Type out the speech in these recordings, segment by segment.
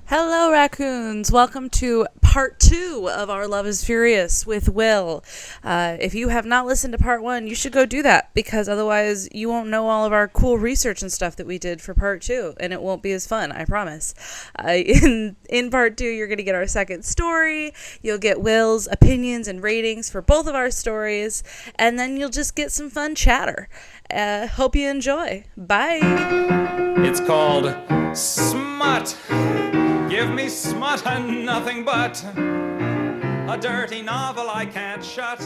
Hello, raccoons. Welcome to part 2 of Our Love is Furious with Will. If you have not listened to part 1, you should go do that, because otherwise you won't know all of our cool research and stuff that we did for part 2, and it won't be as fun, I promise. In part 2, you're going to get our second story. You'll get Will's opinions and ratings for both of our stories, and then you'll just get some fun chatter. Hope you enjoy. Bye. It's called Smut. Give me smut and nothing but a dirty novel I can't shut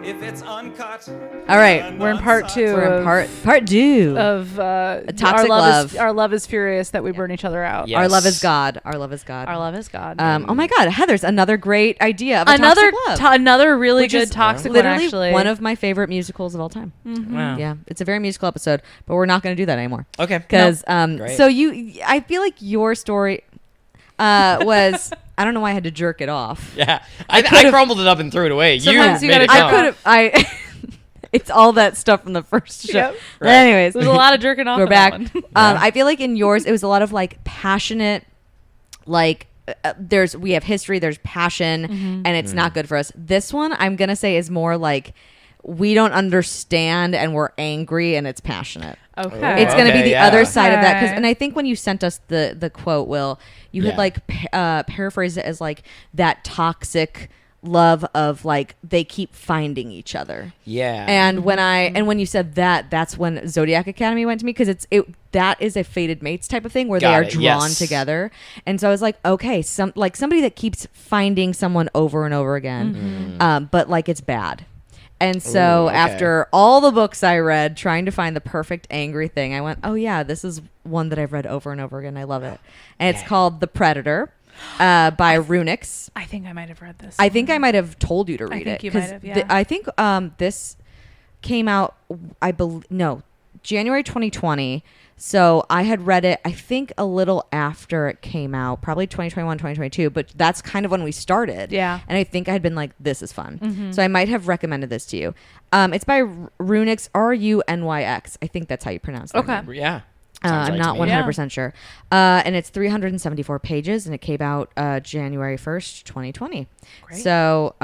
if it's uncut. All right, we're in part 2. We're in part 2 of toxic love. Our love is furious that we burn each other out. Yes. Our love is God. Our love is God. Our love is God. Oh my God, Heather's another great idea of a another toxic love. another really Which good is toxic literally one, actually. one of my favorite musicals of all time. Mm-hmm. Wow. Yeah, it's a very musical episode, but we're not going to do that anymore. Okay. Because Great. so I feel like your story was I don't know why I had to jerk it off. Yeah, I crumbled it up and threw it away. Sometimes you made it gotta come. I could have it's all that stuff from the first show. Yep. But anyways, There's a lot of jerking off. we're in back. that one. I feel like in yours it was a lot of like passionate, like we have history, there's passion, and it's not good for us. This one I'm gonna say is more like we don't understand and we're angry and it's passionate. Okay. It's going to be the other side of that. Okay. And I think when you sent us the quote, Will, you had like paraphrased it as like that toxic love of like they keep finding each other. Yeah. And when you said that, that's when Zodiac Academy went to me, because that is a fated mates type of thing where they are drawn together. And so I was like, okay, somebody that keeps finding someone over and over again, but like it's bad. And so after all the books I read trying to find the perfect angry thing, I went, oh yeah, this is one that I've read over and over again. I love it. And it's called The Predator by Runix. I think I might have read this. I think I might have told you to read it. I think you might have, yeah. I think this came out, January 2020. So I had read it, I think, a little after it came out, probably 2021, 2022. But that's kind of when we started. Yeah. And I think I had been like, this is fun. So I might have recommended this to you. It's by Runix, Runyx. I think that's how you pronounce it. Okay. Yeah. I'm not 100% sure. And it's 374 pages, and it came out January 1st, 2020. Great. So,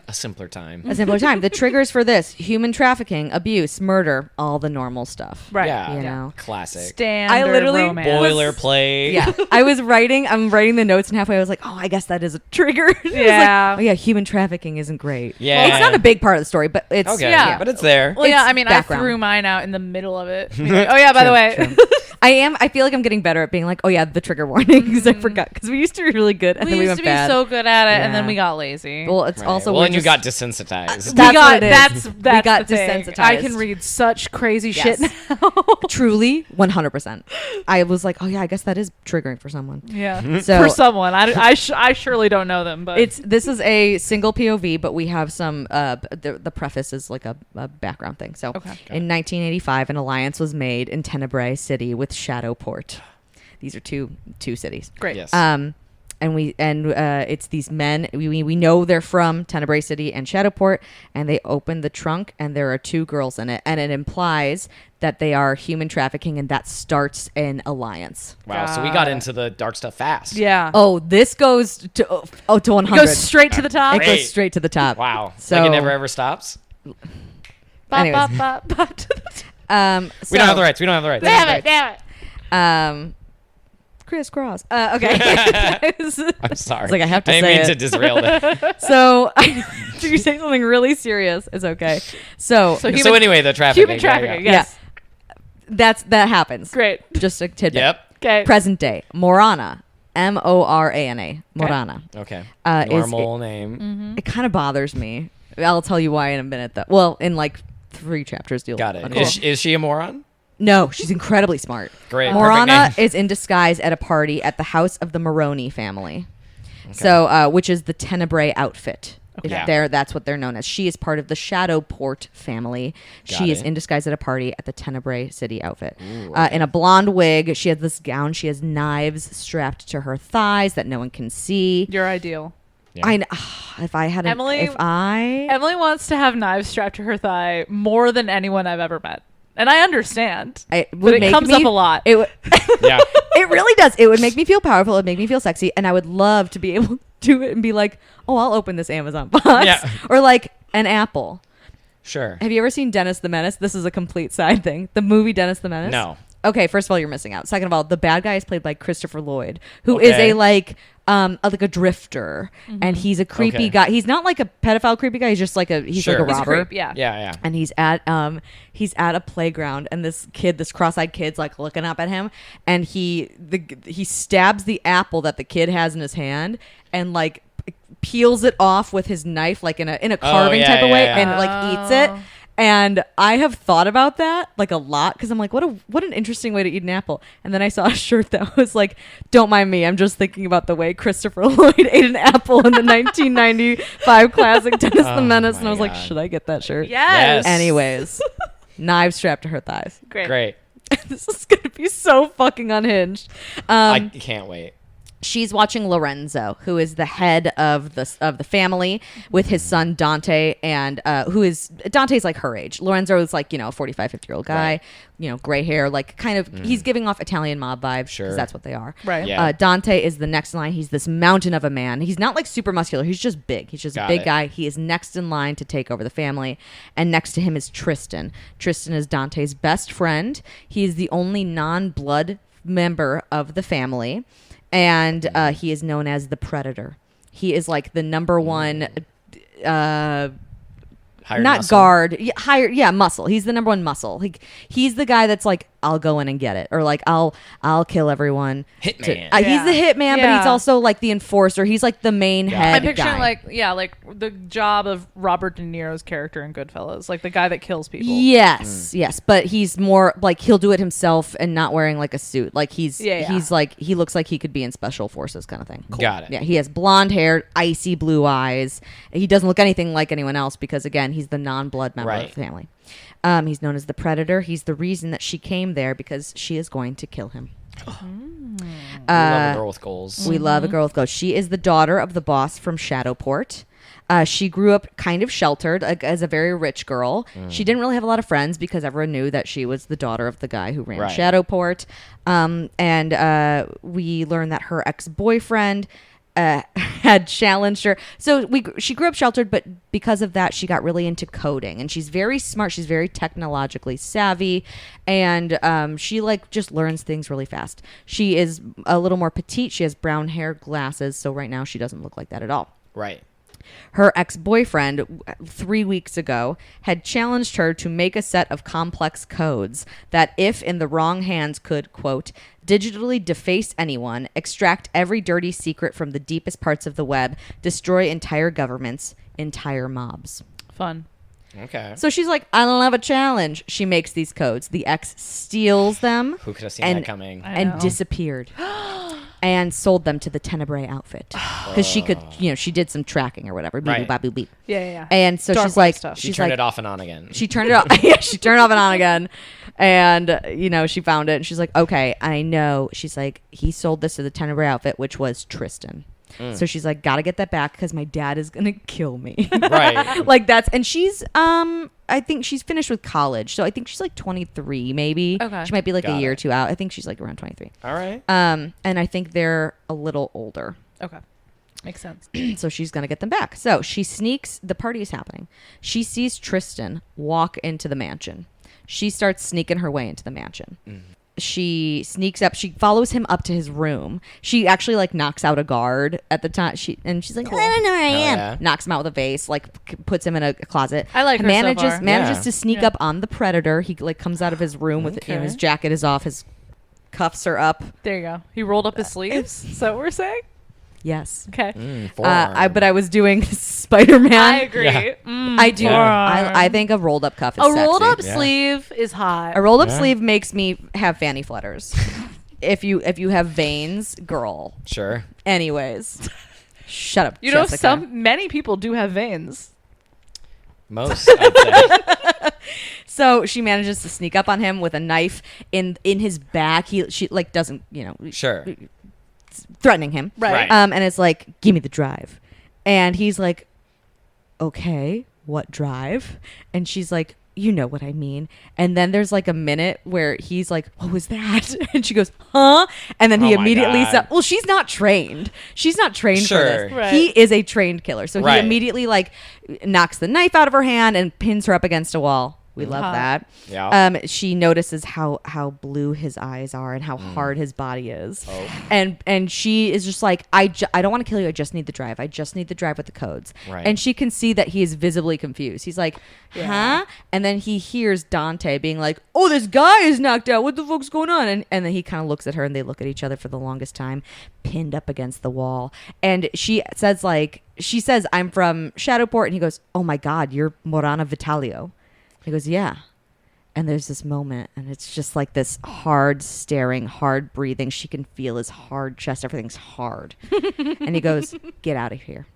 A simpler time. a simpler time. The triggers for this: human trafficking, abuse, murder, all the normal stuff. Right. Yeah. You know. Classic. Standard I literally- romance. Boilerplate. Yeah. I'm writing the notes, and halfway I was like, oh, I guess that is a trigger. It was Yeah. like, oh yeah, human trafficking isn't great. Yeah. It's not a big part of the story, but it's Okay. Yeah. But it's there. Well, yeah, It's I mean, background. I threw mine out in the middle of it. Being like, oh, yeah, by the way. I feel like I'm getting better at being like, oh yeah, the trigger warnings. I forgot, because we used to be really good, and we then we used went to be bad. so good at it, and then Yeah. we got lazy. Well, it's Right. also well, we're and you just- got desensitized. That's we got what it is. that's We got the thing. desensitized. I can read such crazy shit Yes. now. Truly, 100%. I was like, oh yeah, I guess that is triggering for someone. Yeah, So for someone, I surely don't know them, but this is a single POV, but we have some the preface is like a background thing. So Okay. in 1985, an alliance was made in Tenebrae City with Shadowport. These are two cities. great. Yes. And it's these men. We know they're from Tenebrae City and Shadowport, and they open the trunk, and there are 2 girls in it, and it implies that they are human trafficking, and that starts an alliance. Wow. So we got into the dark stuff fast. Yeah. Oh, this goes to 100. It goes straight to the top. It Great. goes straight to the top. Wow. So Like it never ever stops. Bop, anyways. bop, bop, bop to the top. We don't have the rights. We don't have the rights. Damn it. Crisscross. Okay. I'm sorry. It's like, I have to I didn't say mean it. to disrail that. So, did you say something really serious? It's okay. So So anyway, the trafficking. Human trafficking. Yes. that happens. Great. Just a tidbit. Yep. Okay. Present day. Morana. Morana. Morana. Okay. Is Normal name. It kind of bothers me. I'll tell you why in a minute, though. Well, in like 3 chapters. Got it. Cool. Is she a moron? No, she's incredibly smart. Great. Morana Perfect name. is in disguise at a party at the house of the Moroni family. So, which is the Tenebrae outfit. If Yeah. that's what they're known as. She is part of the Shadowport family. Got She is it. in disguise at a party at the Tenebrae City outfit. In a blonde wig, she has this gown. She has knives strapped to her thighs that no one can see. You're ideal. Yeah. If I had Emily if I wants to have knives strapped to her thigh more than anyone I've ever met. And I understand. It but it comes up a lot. It Yeah. it really does. It would make me feel powerful. It would make me feel sexy. And I would love to be able to do it and be like, oh, I'll open this Amazon box. Yeah. Or like an apple. Sure. Have you ever seen Dennis the Menace? This is a complete side thing. The movie Dennis the Menace? No. Okay, first of all, you're missing out. Second of all, the bad guy is played by Christopher Lloyd, who is Okay. like a drifter, and he's a creepy Okay. guy. He's not like a pedophile creepy guy. He's just like he's Sure. like a He's a robber. creep, yeah. Yeah. And he's at a playground, and this cross-eyed kid's like looking up at him, and he stabs the apple that the kid has in his hand, and like peels it off with his knife, like in a carving yeah, type of yeah, way, yeah. and like eats it. And I have thought about that like a lot because I'm like, what an interesting way to eat an apple. And then I saw a shirt that was like, don't mind me, I'm just thinking about the way Christopher Lloyd ate an apple in the 1995 classic Dennis the Oh Menace. my And I was like, God. should I get that shirt? Yes. Yes. Anyways, knives strapped to her thighs. Great. This is going to be so fucking unhinged. I can't wait. She's watching Lorenzo, who is the head of the family, with his son Dante, and Dante's like her age. Lorenzo is like, a 45, 50-year-old guy, Right. Gray hair, like kind of, he's giving off Italian mob vibes, because Sure. that's what they are. Right. Yeah. Dante is the next in line. He's this mountain of a man. He's not like super muscular. He's just big. He's just a Got big it. guy. He is next in line to take over the family. And next to him is Tristan. Tristan is Dante's best friend. He is the only non-blood member of the family. And he is known as the Predator. He is like the number one, Hired not muscle. guard, muscle. He's the number one muscle. He's the guy that's like, I'll go in and get it, or like I'll kill everyone. Hitman. He's the hitman, but he's Yeah. also like the enforcer. He's like the main Yeah. head I'm picturing guy. like the job of Robert De Niro's character in Goodfellas, like the guy that kills people. Yes, yes, but he's more like he'll do it himself and not wearing like a suit. Like he's like he looks like he could be in special forces kind of thing. Got it. Yeah, he has blonde hair, icy blue eyes. He doesn't look anything like anyone else because again, he's the non-blood member of Right. the family. He's known as the Predator. He's the reason that she came there because she is going to kill him. We love a girl with goals. We love a girl with goals. She is the daughter of the boss from Shadowport. She grew up kind of sheltered as a very rich girl. She didn't really have a lot of friends because everyone knew that she was the daughter of the guy who ran Right. Shadowport. And we learned that her ex-boyfriend had challenged her. So she grew up sheltered, but because of that, she got really into coding. And she's very smart. She's very technologically savvy. And she like just learns things really fast. She is a little more petite. She has brown hair, glasses. So right now she doesn't look like that at all. Right. Her ex-boyfriend 3 weeks ago had challenged her to make a set of complex codes that, if in the wrong hands, could, quote, digitally deface anyone, extract every dirty secret from the deepest parts of the web, destroy entire governments, entire mobs. Fun. Okay. So she's like, I love a challenge. She makes these codes. The ex steals them Who could have seen and- that coming? I and know. disappeared. And sold them to the Tenebrae outfit because she could, she did some tracking or whatever. Beep, Right. beep, beep, beep. Yeah. And so Dark she's web like, stuff. She she's turned like, it off and on again. she turned it off. Yeah, she turned it off and on again. And, she found it. And she's like, okay, I know. She's like, he sold this to the Tenebrae outfit, which was Tristan. So she's like, gotta get that back because my dad is going to kill me. Right. Like that's, and she's, I think she's finished with college. So I think she's like 23, maybe. Okay. She might be like Got a year it. or two out. I think she's like around 23. All right. And I think they're a little older. Okay. Makes sense. So she's going to get them back. So she sneaks, the party is happening. She sees Tristan walk into the mansion. She starts sneaking her way into the mansion. She sneaks up. She follows him up to his room. She actually like knocks out a guard at the time. She's like, I don't know where I am. yeah. Knocks him out with a vase. Like puts him in a closet. I like her so manages far. manages Yeah. to sneak up on the Predator. He like comes out of his room with Okay. his jacket is off. His cuffs are up. There you go. He rolled up his sleeves. Is that what we're saying? Yes. Okay. But I was doing Spider-Man. I agree. Yeah. I do. Yeah. I think a rolled up cuff is A sexy. rolled up Yeah. sleeve is hot. A rolled up Yeah. sleeve makes me have fanny flutters. if you have veins, girl. Sure. Anyways, shut up. You know, Jessica. many people do have veins. Most, I'd say. So she manages to sneak up on him with a knife in his back. She like doesn't Sure. threatening him. Right. And it's like, give me the drive. And he's like, okay, what drive? And she's like, you know what I mean. And then there's like a minute where he's like, what was that? And she goes, huh? And then he Oh my immediately God. said, well, she's not trained for Sure. this. Right. He is a trained killer. So he Right. immediately like knocks the knife out of her hand and pins her up against a wall. We love Hot. that. Yeah. She notices how blue his eyes are and how hard his body is. Oh. And she is just like, I don't want to kill you. I just need the drive. I just need the drive with the codes. Right. And she can see that he is visibly confused. He's like, huh? And then he hears Dante being like, oh, this guy is knocked out. What the fuck's going on? And then he kind of looks at her and they look at each other for the longest time, pinned up against the wall. And she says, I'm from Shadowport. And he goes, oh my God, you're Morana Vitalio. He goes, yeah. And there's this moment, and it's just like this hard staring, hard breathing. She can feel his hard chest. Everything's hard. And he goes, get out of here.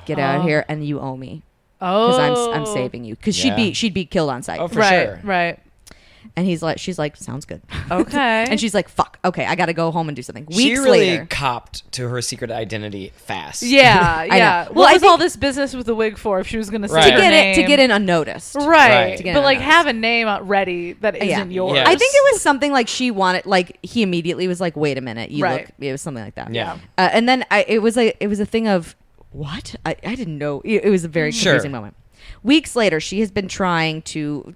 Get out of here, and you owe me. Because I'm saving you. Because Yeah. she'd be killed on sight. Oh, for Right. sure. Right. And she's like, sounds good. Okay. And she's like, fuck. Okay, I got to go home and do something. She Weeks really later. copped to her secret identity fast. Yeah. know. Yeah. Well, What I was think- all this business with the wig for if she was going to say Right. her to name? get in unnoticed. Right. Right. To get But in like unnoticed. have a name ready that isn't yours. Yeah. I think it was something like she wanted, like he immediately was like, wait a minute, you Right. look, it was something like that. Yeah. And then it was a thing of what? I didn't know. It was a very Sure. confusing moment. Weeks later, she has been trying to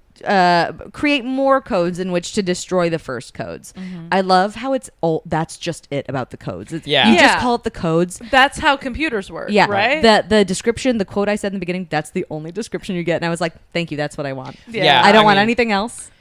create more codes in which to destroy the first codes. I love how it's that's just it about the codes. Yeah. You Yeah. just call it the codes. That's how computers work. Yeah. Right. The description, the quote I said in the beginning, that's the only description you get. And I was like, thank you. That's what I want. Yeah. I don't I want mean, anything else.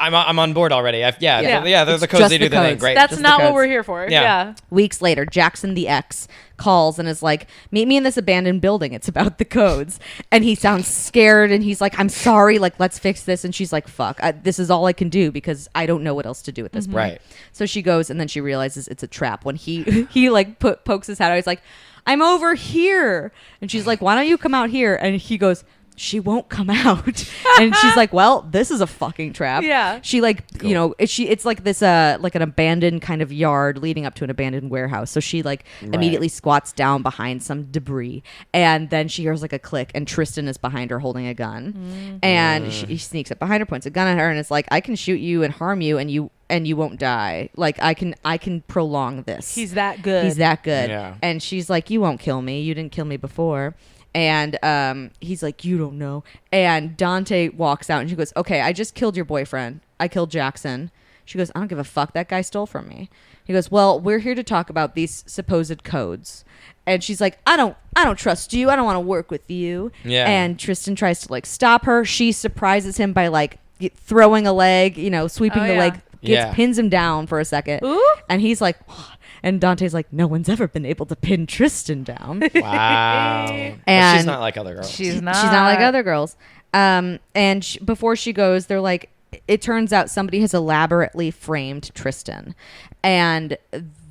I'm on board already. Yeah. They're It's the codes. just They do the the thing. codes. Great. That's Just not the what codes. we're here for. Yeah. Yeah. Weeks later, Jackson the ex calls and is like, meet me in this abandoned building. It's about the codes. And he sounds scared and he's like, I'm sorry. Like, let's fix this. And she's like, fuck, this is all I can do because I don't know what else to do at this point. Right. So she goes and then she realizes it's a trap. When he like pokes his head out, he's like, I'm over here. And she's like, why don't you come out here? And he goes, she won't come out. And she's like, well, this is a fucking trap. Yeah. She like, you know, it's like this like an abandoned kind of yard leading up to an abandoned warehouse. So she like immediately squats down behind some debris. And then she hears like a click and Tristan is behind her holding a gun. And he sneaks up behind her, points a gun at her and is like, I can shoot you and harm you and you won't die. Like I can prolong this. He's that good. He's that good. Yeah. And she's like, you won't kill me. You didn't kill me before. And he's like, you don't know. And Dante walks out and she goes, okay, I just killed your boyfriend. I killed Jackson. She goes, I don't give a fuck. That guy stole from me. He goes, well, we're here to talk about these supposed codes. And she's like, I don't trust you. I don't want to work with you. Yeah. And Tristan tries to like stop her. She surprises him by like throwing a leg, you know, sweeping Oh, the yeah. leg, Yeah. pins him down for a second. Ooh. And he's like, what? And Dante's like, no one's ever been able to pin Tristan down. Wow. But And she's not like other girls. She's not. She's not like other girls. And before she goes, they're like, it turns out somebody has elaborately framed Tristan. And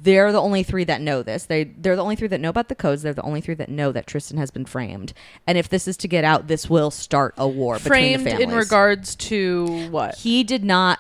they're the only three that know this. They're the only three that know about the codes. They're the only three that know that Tristan has been framed. And if this is to get out, this will start a war between Framed the families. in regards to what? He did not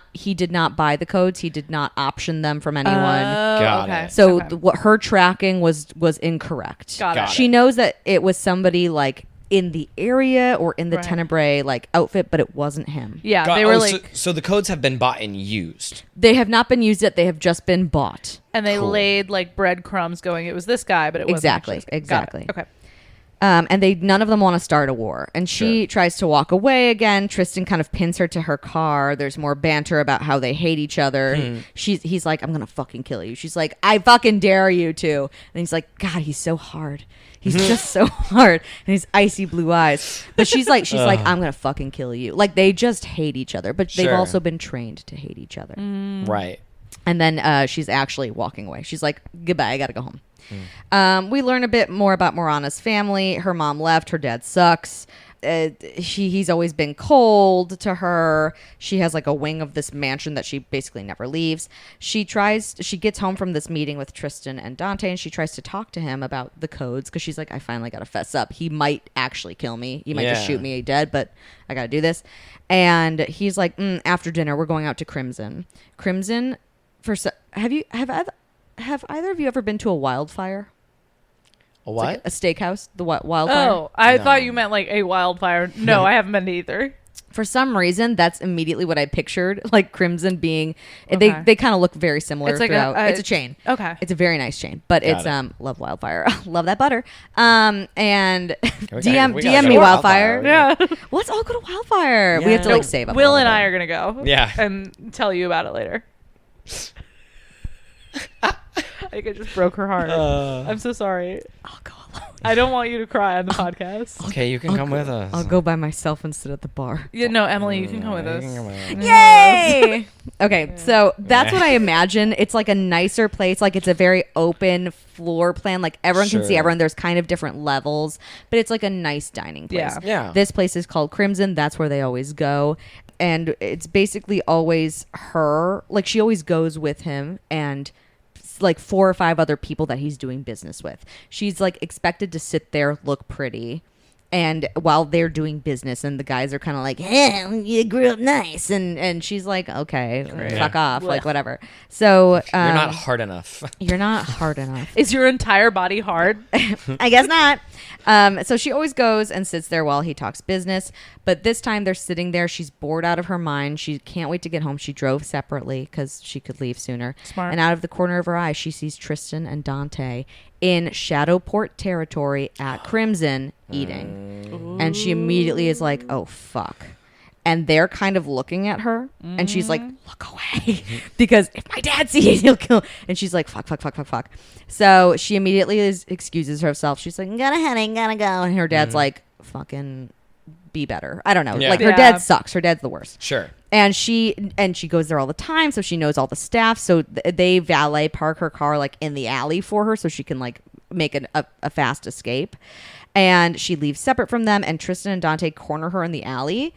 buy the codes. He did not option them from anyone. Got okay. it. So Okay. what her tracking was incorrect. Got it. She knows that it was somebody like in the area or in the Right. Tenebrae like outfit, but it wasn't him. Yeah, Got- they were oh, like, so the codes have been bought and used. They have not been used yet. They have just been bought. and they Cool. laid like breadcrumbs going, it was this guy, but it wasn't Exactly, actually this guy. exactly. Got it. Okay. And none of them want to start a war. And she tries to walk away again. Tristan kind of pins her to her car. There's more banter about how they hate each other. He's like, I'm gonna fucking kill you. She's like, I fucking dare you to. And he's like, God, he's so hard. He's just so hard. And his icy blue eyes. But she's like, I'm gonna fucking kill you. Like they just hate each other. But they've Sure. also been trained to hate each other. Right. And then she's actually walking away. She's like, goodbye, I gotta go home. We learn a bit more about Morana's family. Her mom left. Her dad sucks. He's always been cold to her. She has like a wing of this mansion that she basically never leaves. She gets home from this meeting with Tristan and Dante, and she tries to talk to him about the codes because she's like, I finally got to fess up. He might actually kill me. He might just Yeah. shoot me dead, but I got to do this. And he's like, after dinner, we're going out to Crimson. Crimson, have either of you ever been to a wildfire? A It's what? like a steakhouse, the wildfire. Oh, I No. thought you meant like a wildfire. No, I haven't been to either. For some reason, that's immediately what I pictured, like Crimson being. Okay. They kind of look very similar. It's like throughout. It's a it's- chain. okay. It's a very nice chain, but Got it's it. love Wildfire, love that butter. And We DM gotta DM go me to Wildfire. Yeah. Let's all go to Wildfire. We have to Yeah. like save up. a Will little and bit. I are gonna go. Yeah. And tell you about it later. I think I just broke her heart. I'm so sorry. I'll go alone. I don't want you to cry on the podcast. Okay, you can come with us. I'll go by myself and sit at the bar. Yeah, no, Emily, you can come with us. Yay! Okay, so that's what I imagine. It's like a nicer place. Like it's a very open floor plan. Like everyone can see Sure. everyone. There's kind of different levels, but it's like a nice dining place. Yeah. Yeah. This place is called Crimson. That's where they always go. And it's basically always her. Like she always goes with him and like 4 or 5 other people that he's doing business with. She's like expected to sit there, look pretty. And while they're doing business and the guys are kind of like, hey, you grew up nice. And she's like, okay, fuck off. Like, whatever. So You're not hard enough. you're not hard enough. Is your entire body hard? I guess not. So she always goes and sits there while he talks business. But this time they're sitting there. She's bored out of her mind. She can't wait to get home. She drove separately because she could leave sooner. Smart. And out of the corner of her eye, she sees Tristan and Dante in Shadowport territory at Crimson eating. And she immediately is like, oh, fuck. And they're kind of looking at her. And she's like, look away. Because if my dad sees it, he'll kill. And she's like, fuck. So she immediately excuses herself. She's like, gotta heading, gotta go. And her dad's like, fucking be better. I don't know. Yeah. Like her Yeah. dad sucks. Her dad's the worst. Sure. And she goes there all the time, so she knows all the staff. So they valet park her car like in the alley for her, so she can like make a fast escape. And she leaves separate from them. And Tristan and Dante corner her in the alley.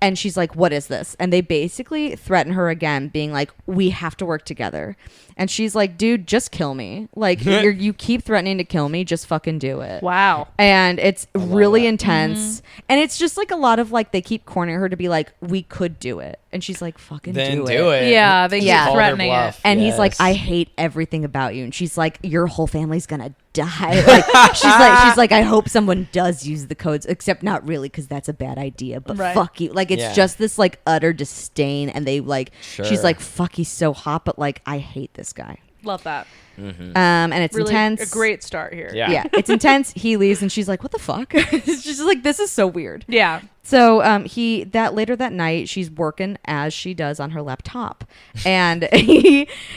And she's like, what is this? And they basically threaten her again, being like, we have to work together. And she's like, dude, just kill me. Like, you keep threatening to kill me. Just fucking do it. Wow. And it's really that. intense. And it's just like a lot of like, they keep cornering her to be like, we could do it. And she's like, fucking Then do it. Yeah, they keep Yeah. Call their threatening it. bluff. And he's like, Yes. I hate everything about you. And she's like, your whole family's gonna die. Like she's like, I hope someone does use the codes, except not really, because that's a bad idea. But Right. fuck you. Like it's Yeah. just this like utter disdain. And they like, she's Sure. like, fuck, he's so hot, but like I hate this guy. Love that. And it's Really intense. a great start here. Yeah. Yeah, it's intense. He leaves, and she's like, "What the fuck?" She's just like, "This is so weird." Yeah. So later that night, she's working as she does on her laptop, and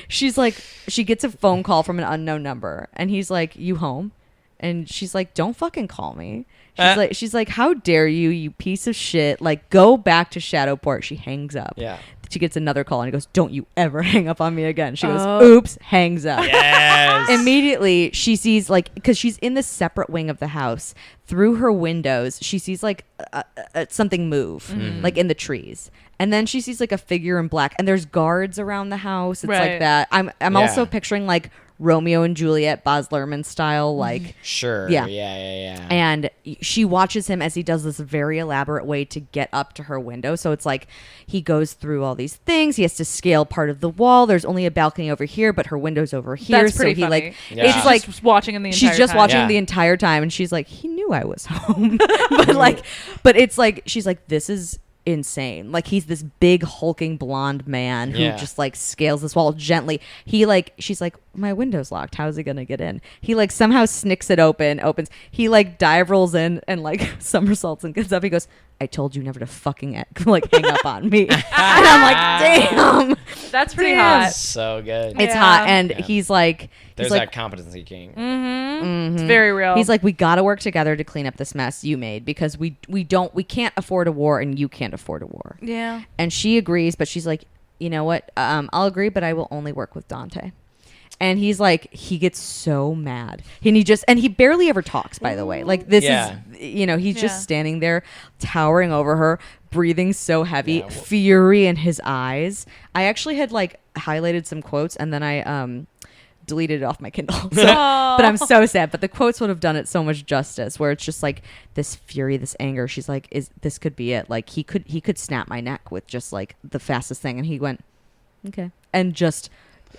she's like, she gets a phone call from an unknown number, and he's like, "You home?" And she's like, "Don't fucking call me." She's like, "How dare you, you piece of shit! Like, go back to Shadowport." She hangs up. Yeah. She gets another call, and he goes, "Don't you ever hang up on me again." She goes, "Oops," hangs up. Yes. Immediately she sees like, because she's in this separate wing of the house, through her windows she sees like something move like in the trees, and then she sees like a figure in black, and there's guards around the house. It's Right. like that. I'm Yeah. also picturing like Romeo and Juliet, Baz Luhrmann style, like Sure. Yeah. Yeah. and she watches him as he does this very elaborate way to get up to her window. So it's like he goes through all these things. He has to scale part of the wall. There's only a balcony over here, but her window's over here. That's pretty so he funny. like Yeah. it's She's like just watching him the entire she's just time. watching Yeah. the entire time, and she's like, he knew I was home. but it's like she's like, this is insane. Like he's this big hulking blonde man who Yeah. just like scales this wall gently. She's like, my window's locked, how's he gonna get in? He like somehow snicks it opens. He like dive rolls in and like somersaults and gets up. He goes, I told you never to fucking like hang up on me. And I'm like, damn. That's pretty Damn. hot. So good. It's Yeah. hot. And Yeah. he's like, There's he's like, that competency king. It's very real. he's like, we got to work together to clean up this mess you made, because we can't afford a war, and you can't afford a war. yeah. And she agrees, but she's like, you know what? I'll agree, but I will only work with Dante. And he's like, he gets so mad. And he barely ever talks, by the way. Like this Yeah. is, he's Yeah. just standing there towering over her, breathing so heavy, Yeah. fury in his eyes. I actually had like highlighted some quotes, and then I deleted it off my Kindle. So, but I'm so sad. But the quotes would have done it so much justice, where it's just like this fury, this anger. She's like, this could be it. Like he could snap my neck with just like the fastest thing. And he went, okay. And just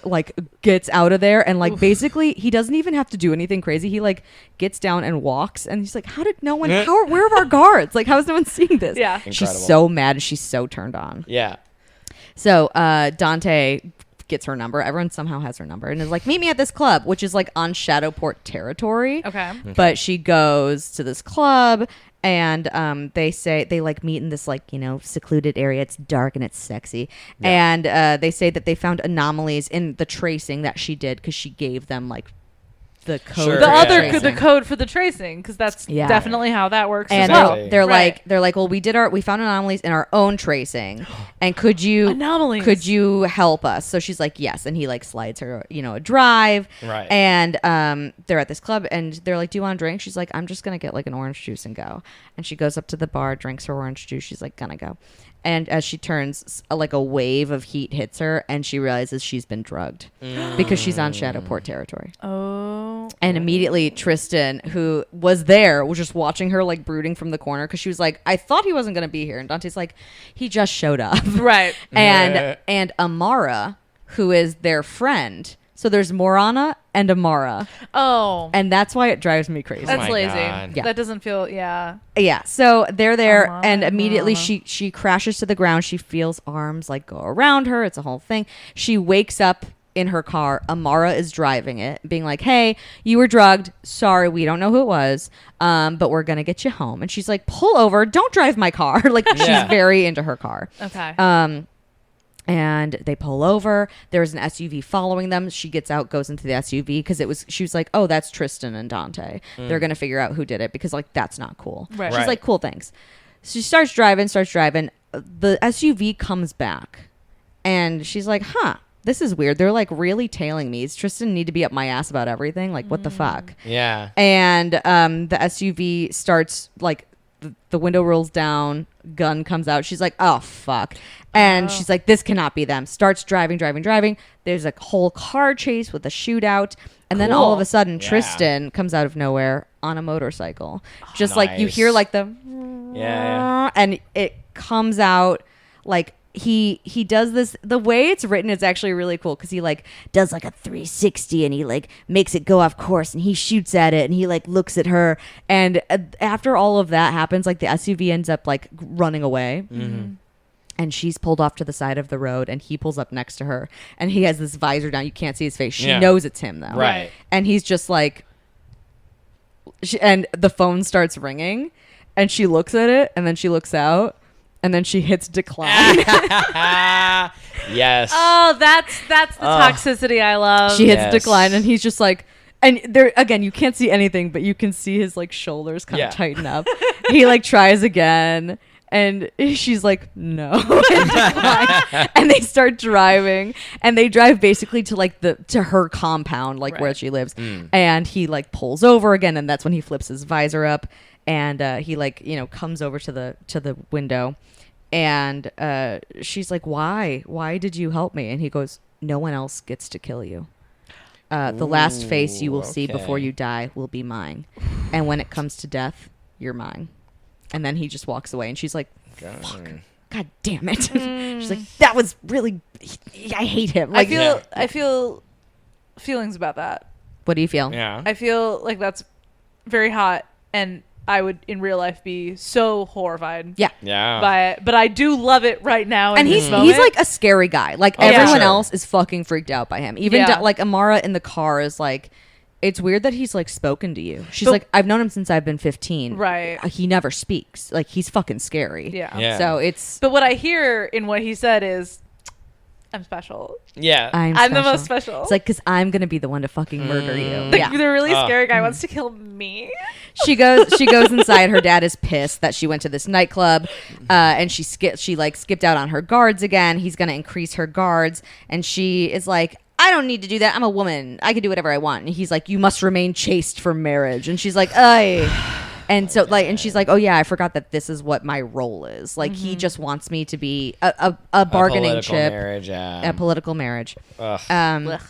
like gets out of there and like basically he doesn't even have to do anything crazy. He like gets down and walks and he's like, how did no one where are our guards? Like, how is no one seeing this? Yeah. Incredible. She's so mad and she's so turned on. Yeah. So Dante gets her number. Everyone somehow has her number and is like, meet me at this club, which is like on Shadowport territory. Okay. But she goes to this club and they say they like meet in this like, you know, secluded area. It's dark and it's sexy. Yeah. And they say that they found anomalies in the tracing that she did because she gave them like the code. Sure, The yeah. other Tracing. the code for the tracing, because that's definitely how that works And as well. they're Right. like, well, we found anomalies in our own tracing, and could you help us? So she's like, yes, and he like slides her, you know, a drive, Right. And they're at this club, and they're like, do you want a drink? She's like, I'm just gonna get like an orange juice and go. And she goes up to the bar, drinks her orange juice. She's like, gonna go. And as she turns, like a wave of heat hits her, and she realizes she's been drugged because she's on Shadowport territory. Oh. And immediately Tristan, who was there, was just watching her like brooding from the corner because she was like, I thought he wasn't going to be here. And Dante's like, he just showed up. Right. And Amara, who is their friend. So there's Morana and Amara. Oh. And that's why it drives me crazy. That's my lazy. God. Yeah. That doesn't feel, yeah. Yeah. So they're there Amara, and immediately Amara. she crashes to the ground. She feels arms like go around her. It's a whole thing. She wakes up in her car. Amara is driving it, being like, hey, you were drugged. Sorry, we don't know who it was. But we're going to get you home. And she's like, pull over. Don't drive my car. Like Yeah. she's very into her car. Okay. And they pull over. There's an SUV following them. She gets out, goes into the SUV because she was like, oh, that's Tristan and Dante. They're going to figure out who did it because like, that's not cool. Right. She's Right. like, cool, thanks. She starts driving. The SUV comes back and she's like, huh, this is weird. They're like really tailing me. Does Tristan need to be up my ass about everything? Like, what the fuck? Yeah. And the SUV starts like the window rolls down, gun comes out. She's like, oh fuck. And she's like, this cannot be them. Starts driving. There's a whole car chase with a shootout. And then all of a sudden Yeah. Tristan comes out of nowhere on a motorcycle. Just like you Nice. hear like the Yeah. and it comes out like he does this. The way it's written is actually really cool because he like does like a 360 and he like makes it go off course and he shoots at it and he like looks at her and after all of that happens, like the SUV ends up like running away. And she's pulled off to the side of the road and he pulls up next to her and he has this visor down. You can't see his face. She Yeah. knows it's him though. Right. And he's just like, and the phone starts ringing and she looks at it and then she looks out and then she hits decline. Yes. Oh, that's the toxicity I love. She hits Yes. decline and he's just like, and there again, you can't see anything, but you can see his like shoulders kind Yeah. of tighten up. He like tries again. And she's like, no. And they start driving and they drive basically to like to her compound, like where Right. she lives. And he like pulls over again. And that's when he flips his visor up and he like, you know, comes over to the window and she's like, why did you help me? And he goes, no one else gets to kill you. The last face you will see before okay. you die will be mine. And when it comes to death, you're mine. And then he just walks away and she's like, fuck, God damn it. She's like, that was really, I hate him. Like, I feel feelings about that. what do you feel? Yeah. I feel like that's very hot and I would in real life be so horrified Yeah. Yeah. by it. But I do love it right now. And in he's this moment. like a scary guy. Like Oh, for everyone sure. else is fucking freaked out by him. Even Yeah. like Amara in the car is like, it's weird that he's like spoken to you. She's But- like, I've known him since I've been 15. Right. He never speaks. Like he's fucking scary. Yeah. Yeah. So it's But what I hear in what he said is, I'm special. Yeah. I'm the most special. It's like, because I'm gonna be the one to fucking murder you. the, Yeah. the really Oh. scary guy wants to kill me. She goes inside. Her dad is pissed that she went to this nightclub, and she skipped out on her guards again. He's gonna increase her guards, and she is like, I don't need to do that. I'm a woman. I can do whatever I want. And he's like, you must remain chaste for marriage. And she's like, ay. And so like, and she's like, oh yeah, I forgot that this is what my role is. Like he just wants me to be a bargaining political chip, marriage, yeah. a political marriage. Ugh.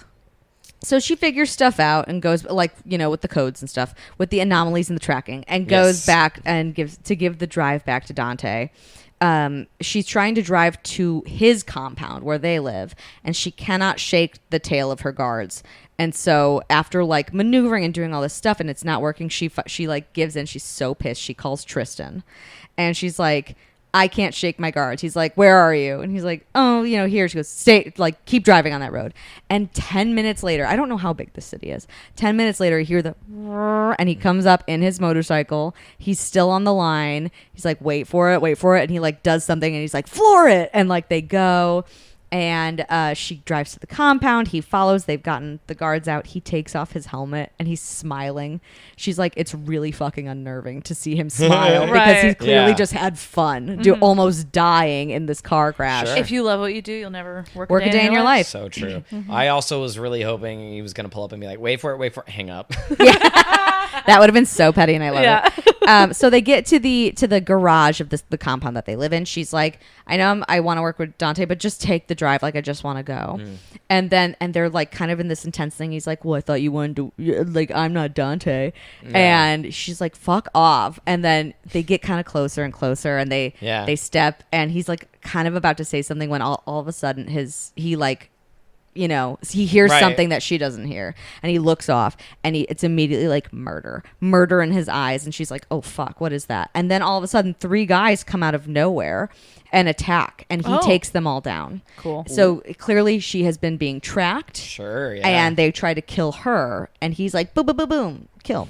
So she figures stuff out and goes like, you know, with the codes and stuff, with the anomalies and the tracking, and goes Yes. back and give the drive back to Dante. she's trying to drive to his compound where they live, and she cannot shake the tail of her guards. And so after like maneuvering and doing all this stuff and it's not working, she like gives in. She's so pissed. She calls Tristan, and she's like, I can't shake my guards. He's like, where are you? And he's like, oh, here. She goes, stay, like, keep driving on that road. And 10 minutes later, I don't know how big this city is. 10 minutes later, you hear the, and he comes up in his motorcycle. He's still on the line. He's like, wait for it. And he like does something and he's like, floor it. And like they go. And she drives to the compound. He follows. They've gotten the guards out. He takes off his helmet and he's smiling. She's like, it's really fucking unnerving to see him smile because he clearly just had fun, almost dying in this car crash. Sure. If you love what you do, you'll never work a day in your life. So true. I also was really hoping he was going to pull up and be like, wait for it, hang up. That would have been so petty, and I love it. So they get to the garage of the compound that they live in. She's like, I know I want to work with Dante, but just take the drive. Like, I just want to go. And they're like kind of in this intense thing. He's like, well, I thought you wanted to, like, I'm not Dante. Yeah. And she's like, fuck off. And then they get kind of closer and closer, and they step, and he's like kind of about to say something when all of a sudden he hears something that she doesn't hear, and he looks off, and it's immediately like murder in his eyes, and she's like, oh fuck, what is that? And then all of a sudden 3 guys come out of nowhere and attack, and he takes them all down. Cool. So clearly she has been being tracked. Sure, yeah. And they try to kill her, and he's like, boom, boom, boom, boom, kill.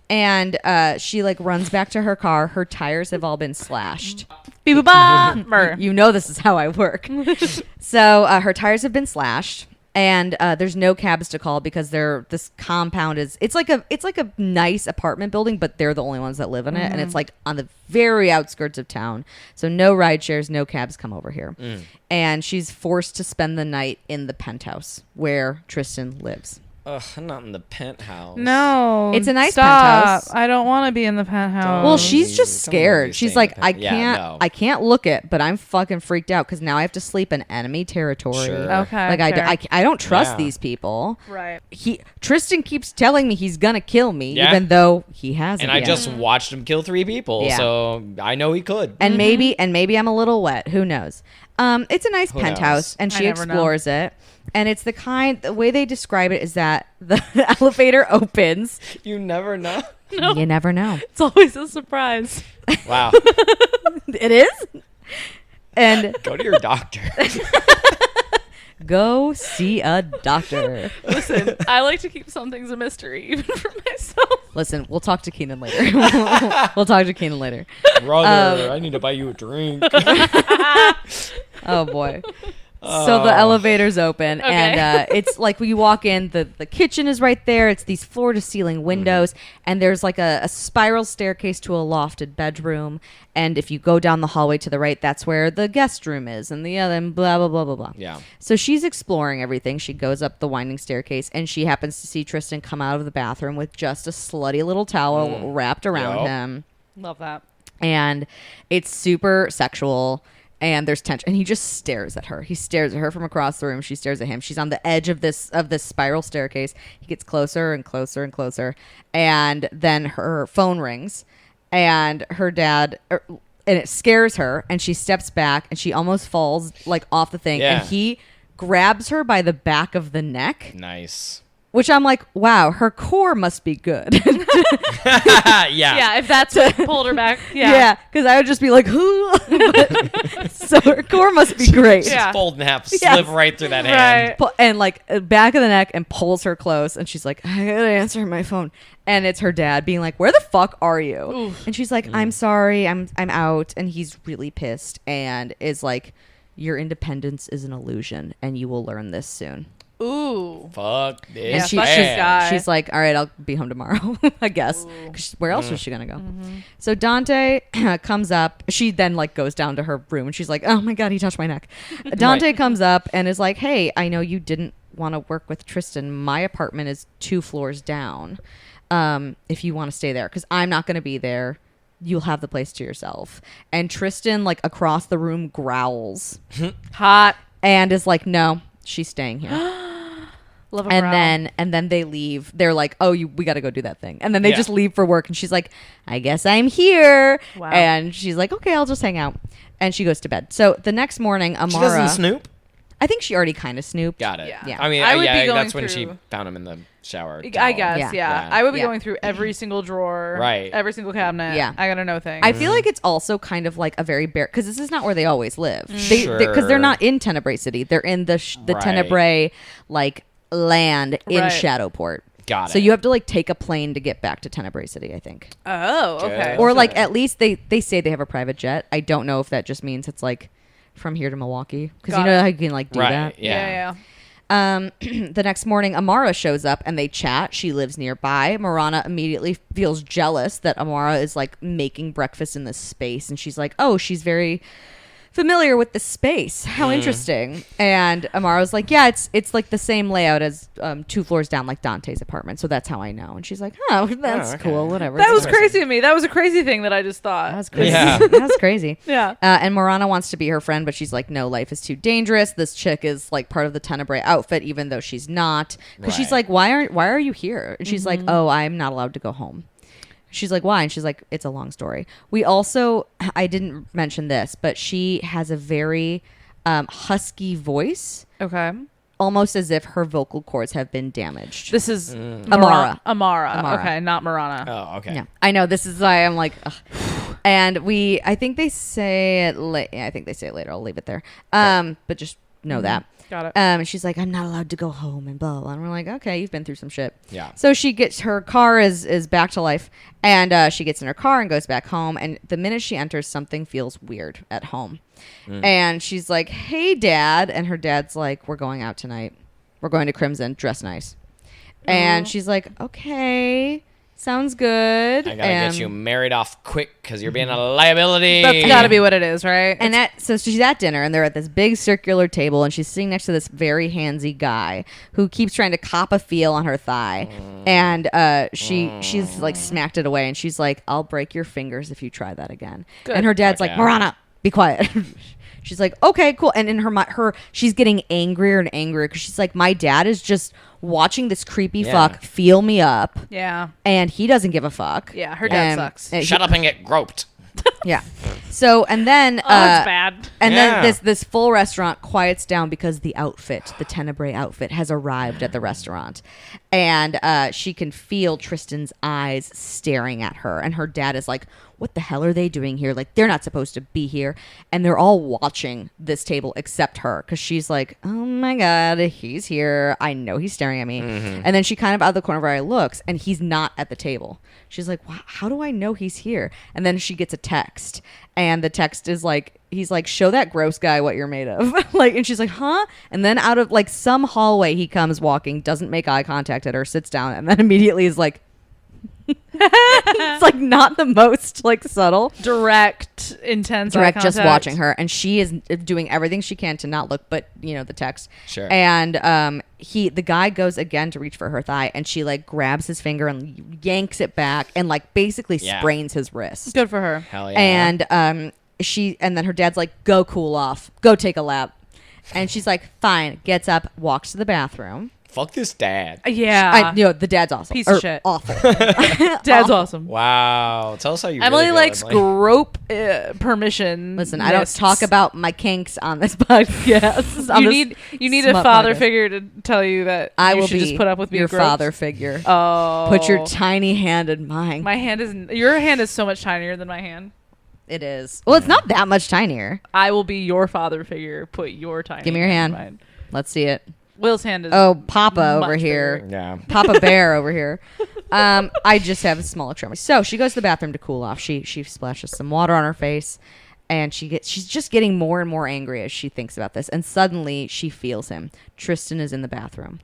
And she like runs back to her car. Her tires have all been slashed. You know this is how I work. So her tires have been slashed, and there's no cabs to call because this compound it's like a nice apartment building, but they're the only ones that live in it, and it's like on the very outskirts of town. So no ride shares, no cabs come over here. And she's forced to spend the night in the penthouse where Tristan lives. Ugh, not in the penthouse. No. It's a nice penthouse. I don't want to be in the penthouse. Well, she's just scared. She's like, I can't look it, but I'm fucking freaked out because now I have to sleep in enemy territory. Sure. Okay. Like, I don't trust these people. Right. Tristan keeps telling me he's going to kill me, even though he hasn't. And I just watched him kill 3 people, so I know he could. And maybe I'm a little wet. Who knows? It's a nice penthouse, and she explores it. And it's the way they describe it is that the elevator opens. You never know. No. You never know. It's always a surprise. Wow. It is? And go to your doctor. Go see a doctor. Listen, I like to keep some things a mystery, even for myself. Listen, we'll talk to Keenan later. We'll talk to Keenan later. Brother, I need to buy you a drink. Oh, boy. So the elevator's open, and it's like when you walk in, the kitchen is right there. It's these floor-to-ceiling windows, and there's like a spiral staircase to a lofted bedroom. And if you go down the hallway to the right, that's where the guest room is, and the other, and blah, blah, blah, blah, blah. Yeah. So she's exploring everything. She goes up the winding staircase, and she happens to see Tristan come out of the bathroom with just a slutty little towel wrapped around him. Love that. And it's super sexual. And there's tension, and he just stares at her. He stares at her from across the room. She stares at him. She's on the edge of this spiral staircase. He gets closer and closer and closer, and then her phone rings, and her dad, and it scares her, and she steps back, and she almost falls like off the thing, and he grabs her by the back of the neck. Nice. Which I'm like, wow, her core must be good. Yeah, if that's what pulled her back. Yeah, because I would just be like, who? So her core must be great. Yeah. Fold in half, slip right through that hand. And like back of the neck, and pulls her close. And she's like, I gotta answer my phone. And it's her dad being like, where the fuck are you? Oof. And she's like, I'm sorry, I'm out. And he's really pissed and is like, your independence is an illusion, and you will learn this soon. Ooh. Fuck this. And she's like, all right, I'll be home tomorrow, I guess. Where else was she going to go? Mm-hmm. So Dante comes up. She then like goes down to her room, and she's like, oh my God, he touched my neck. Dante comes up and is like, hey, I know you didn't want to work with Tristan. My apartment is 2 floors down. If you want to stay there, because I'm not going to be there. You'll have the place to yourself. And Tristan, like across the room, growls. Hot. And is like, no, she's staying here. Love a and then they leave. They're like, oh, we got to go do that thing. And then they just leave for work. And she's like, I guess I'm here. Wow. And she's like, okay, I'll just hang out. And she goes to bed. So the next morning, Amara... She doesn't snoop? I think she already kind of snooped. Got it. Yeah. I mean, I would be going that's when she through- found him in the shower. I towel. guess, Yeah. I would be Yeah. going through every single drawer, Right. every single cabinet. Yeah. I gotta know things. I feel like it's also kind of like a very bare... Because this is not where they always live. Sure. Because they're not in Tenebrae City. They're in the Right. Tenebrae, like, land in Right. Shadowport. Got it. So you have to, like, take a plane to get back to Tenebrae City, I think. Oh, okay. Good. Or, like, at least they say they have a private jet. I don't know if that just means it's, like, from here to Milwaukee. Because you Got know it. how you can, like, do Right. that? Yeah. The next morning, Amara shows up and they chat. She lives nearby. Marana immediately feels jealous that Amara is like making breakfast in this space. And she's like, oh, she's very familiar with the space. How interesting. And Amara's like, yeah, it's like the same layout as 2 floors down, like Dante's apartment. So that's how I know. And she's like, oh, that's okay. cool. Whatever. That was Interesting. crazy to me. That was a crazy thing that I just thought. That was crazy. Yeah. That was crazy. Yeah. And Marana wants to be her friend, but she's like, no, life is too dangerous. This chick is like part of the Tenebrae outfit, even though she's not. Because she's Right. like, why are you here? And she's like, oh, I'm not allowed to go home. She's like, why? And she's like, it's a long story. We also, I didn't mention this, but she has a very husky voice, Okay. almost as if her vocal cords have been damaged. This is Amara. Amara. Okay, not Marana. Oh, okay. Yeah, I know. This is why I'm like, ugh. And I think they say it. I think they say it later. I'll leave it there. But just know that. Got it. And she's like, I'm not allowed to go home and blah, blah, blah. And we're like, okay, you've been through some shit. Yeah. So she gets, her car is back to life, and she gets in her car and goes back home. And the minute she enters, something feels weird at home. And she's like, hey, Dad. And her dad's like, we're going out tonight. We're going to Crimson. Dress nice. And she's like, okay, sounds good. I gotta get you married off quick because you're being a liability. That's got to be what it is, right? And so she's at dinner, and they're at this big circular table, and she's sitting next to this very handsy guy who keeps trying to cop a feel on her thigh, and she's like smacked it away, and she's like, "I'll break your fingers if you try that again." Good. And her dad's Fuck like, yeah. "Marana, be quiet." She's like, "Okay, cool." And in her she's getting angrier and angrier because she's like, "My dad is just watching this creepy Yeah. fuck feel me up, yeah. and he doesn't give a fuck." Yeah, her dad sucks. Shut up and get groped. Yeah. So and then Oh, that's bad. and Yeah. then this full restaurant quiets down because the Tenebrae outfit, has arrived at the restaurant, and she can feel Tristan's eyes staring at her, and her dad is like, "What the hell are they doing here? Like, they're not supposed to be here." And they're all watching this table except her, because she's like, "Oh my god, he's here! I know he's staring at me." And then she kind of out of the corner of her eye looks, and he's not at the table. She's like, wow, how do I know he's here? And then she gets a text, and the text is like, he's like, "Show that gross guy what you're made of." Like, and she's like, huh? And then out of like some hallway, he comes walking, doesn't make eye contact at her, sits down, and then immediately is like, it's like not the most like subtle. Direct, intense eye Direct, just contact. watching her, and she is doing everything she can to not look, but the text. Sure. And the guy goes again to reach for her thigh, and she like grabs his finger and yanks it back, and like basically Yeah. sprains his wrist. Good for her. Hell yeah. And then her dad's like, "Go cool off, go take a lap," and she's like, "Fine." Gets up, walks to the bathroom. Fuck this dad. Yeah. The dad's awesome. Piece of Or shit. Awful. Dad's awesome. Wow. Tell us how you Emily really feel, likes Emily. grope permission. Listen, I don't lists. talk about my kinks on this podcast. You need a smut father podcast. figure to tell you that I you will should be just put up with being your groped. father figure. Oh, Put your tiny hand in mine. my hand is your hand is so much tinier than my hand. It is. Well, it's not that much tinier. I will be your father figure. Put your tiny. Give me your in hand. mine. Let's see it. Will's hand is. Oh, Papa over much here. bigger. Yeah. Papa Bear over here. I just have a small extremity. So she goes to the bathroom to cool off. She splashes some water on her face, and she's just getting more and more angry as she thinks about this. And suddenly she feels him. Tristan is in the bathroom.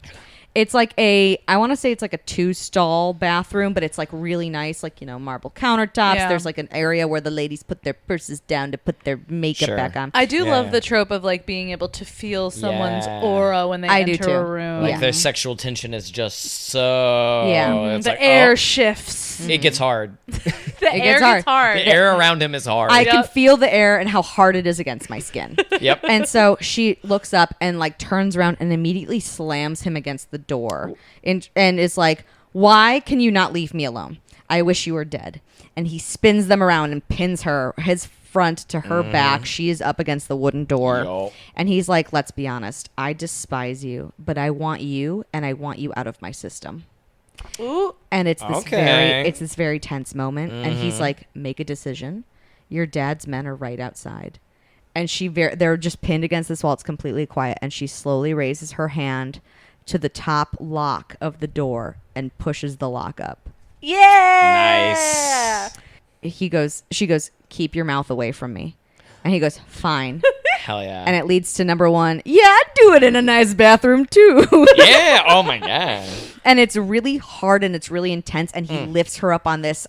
It's like I want to say it's like a 2-stall bathroom, but it's like really nice, like, marble countertops. Yeah. There's like an area where the ladies put their purses down to put their makeup Sure. back on. I do Yeah. love the trope of like being able to feel someone's Yeah. aura when they I do enter too. a room. Like Yeah. their sexual tension is just so. Yeah. It's The like, air oh, shifts. it gets hard. The air gets hard. The air around him is hard. I can Yep. feel the air and how hard it is against my skin. Yep. And so she looks up and like turns around and immediately slams him against the door and is like, "Why can you not leave me alone? I wish you were dead." And he spins them around and pins his front to her back. She is up against the wooden door. Yo. And he's like, let's be honest. I despise you, but I want you, and I want you out of my system. Ooh. And it's this Okay. very tense moment. And he's like, make a decision. Your dad's men are right outside. And they're just pinned against this wall. It's completely quiet. And she slowly raises her hand to the top lock of the door and pushes the lock up. Yeah. Nice. She goes, keep your mouth away from me. And he goes, fine. Hell yeah. And it leads to number one. Yeah, I'd do it in a nice bathroom too. Yeah. Oh my god. And it's really hard and it's really intense. And he lifts her up on this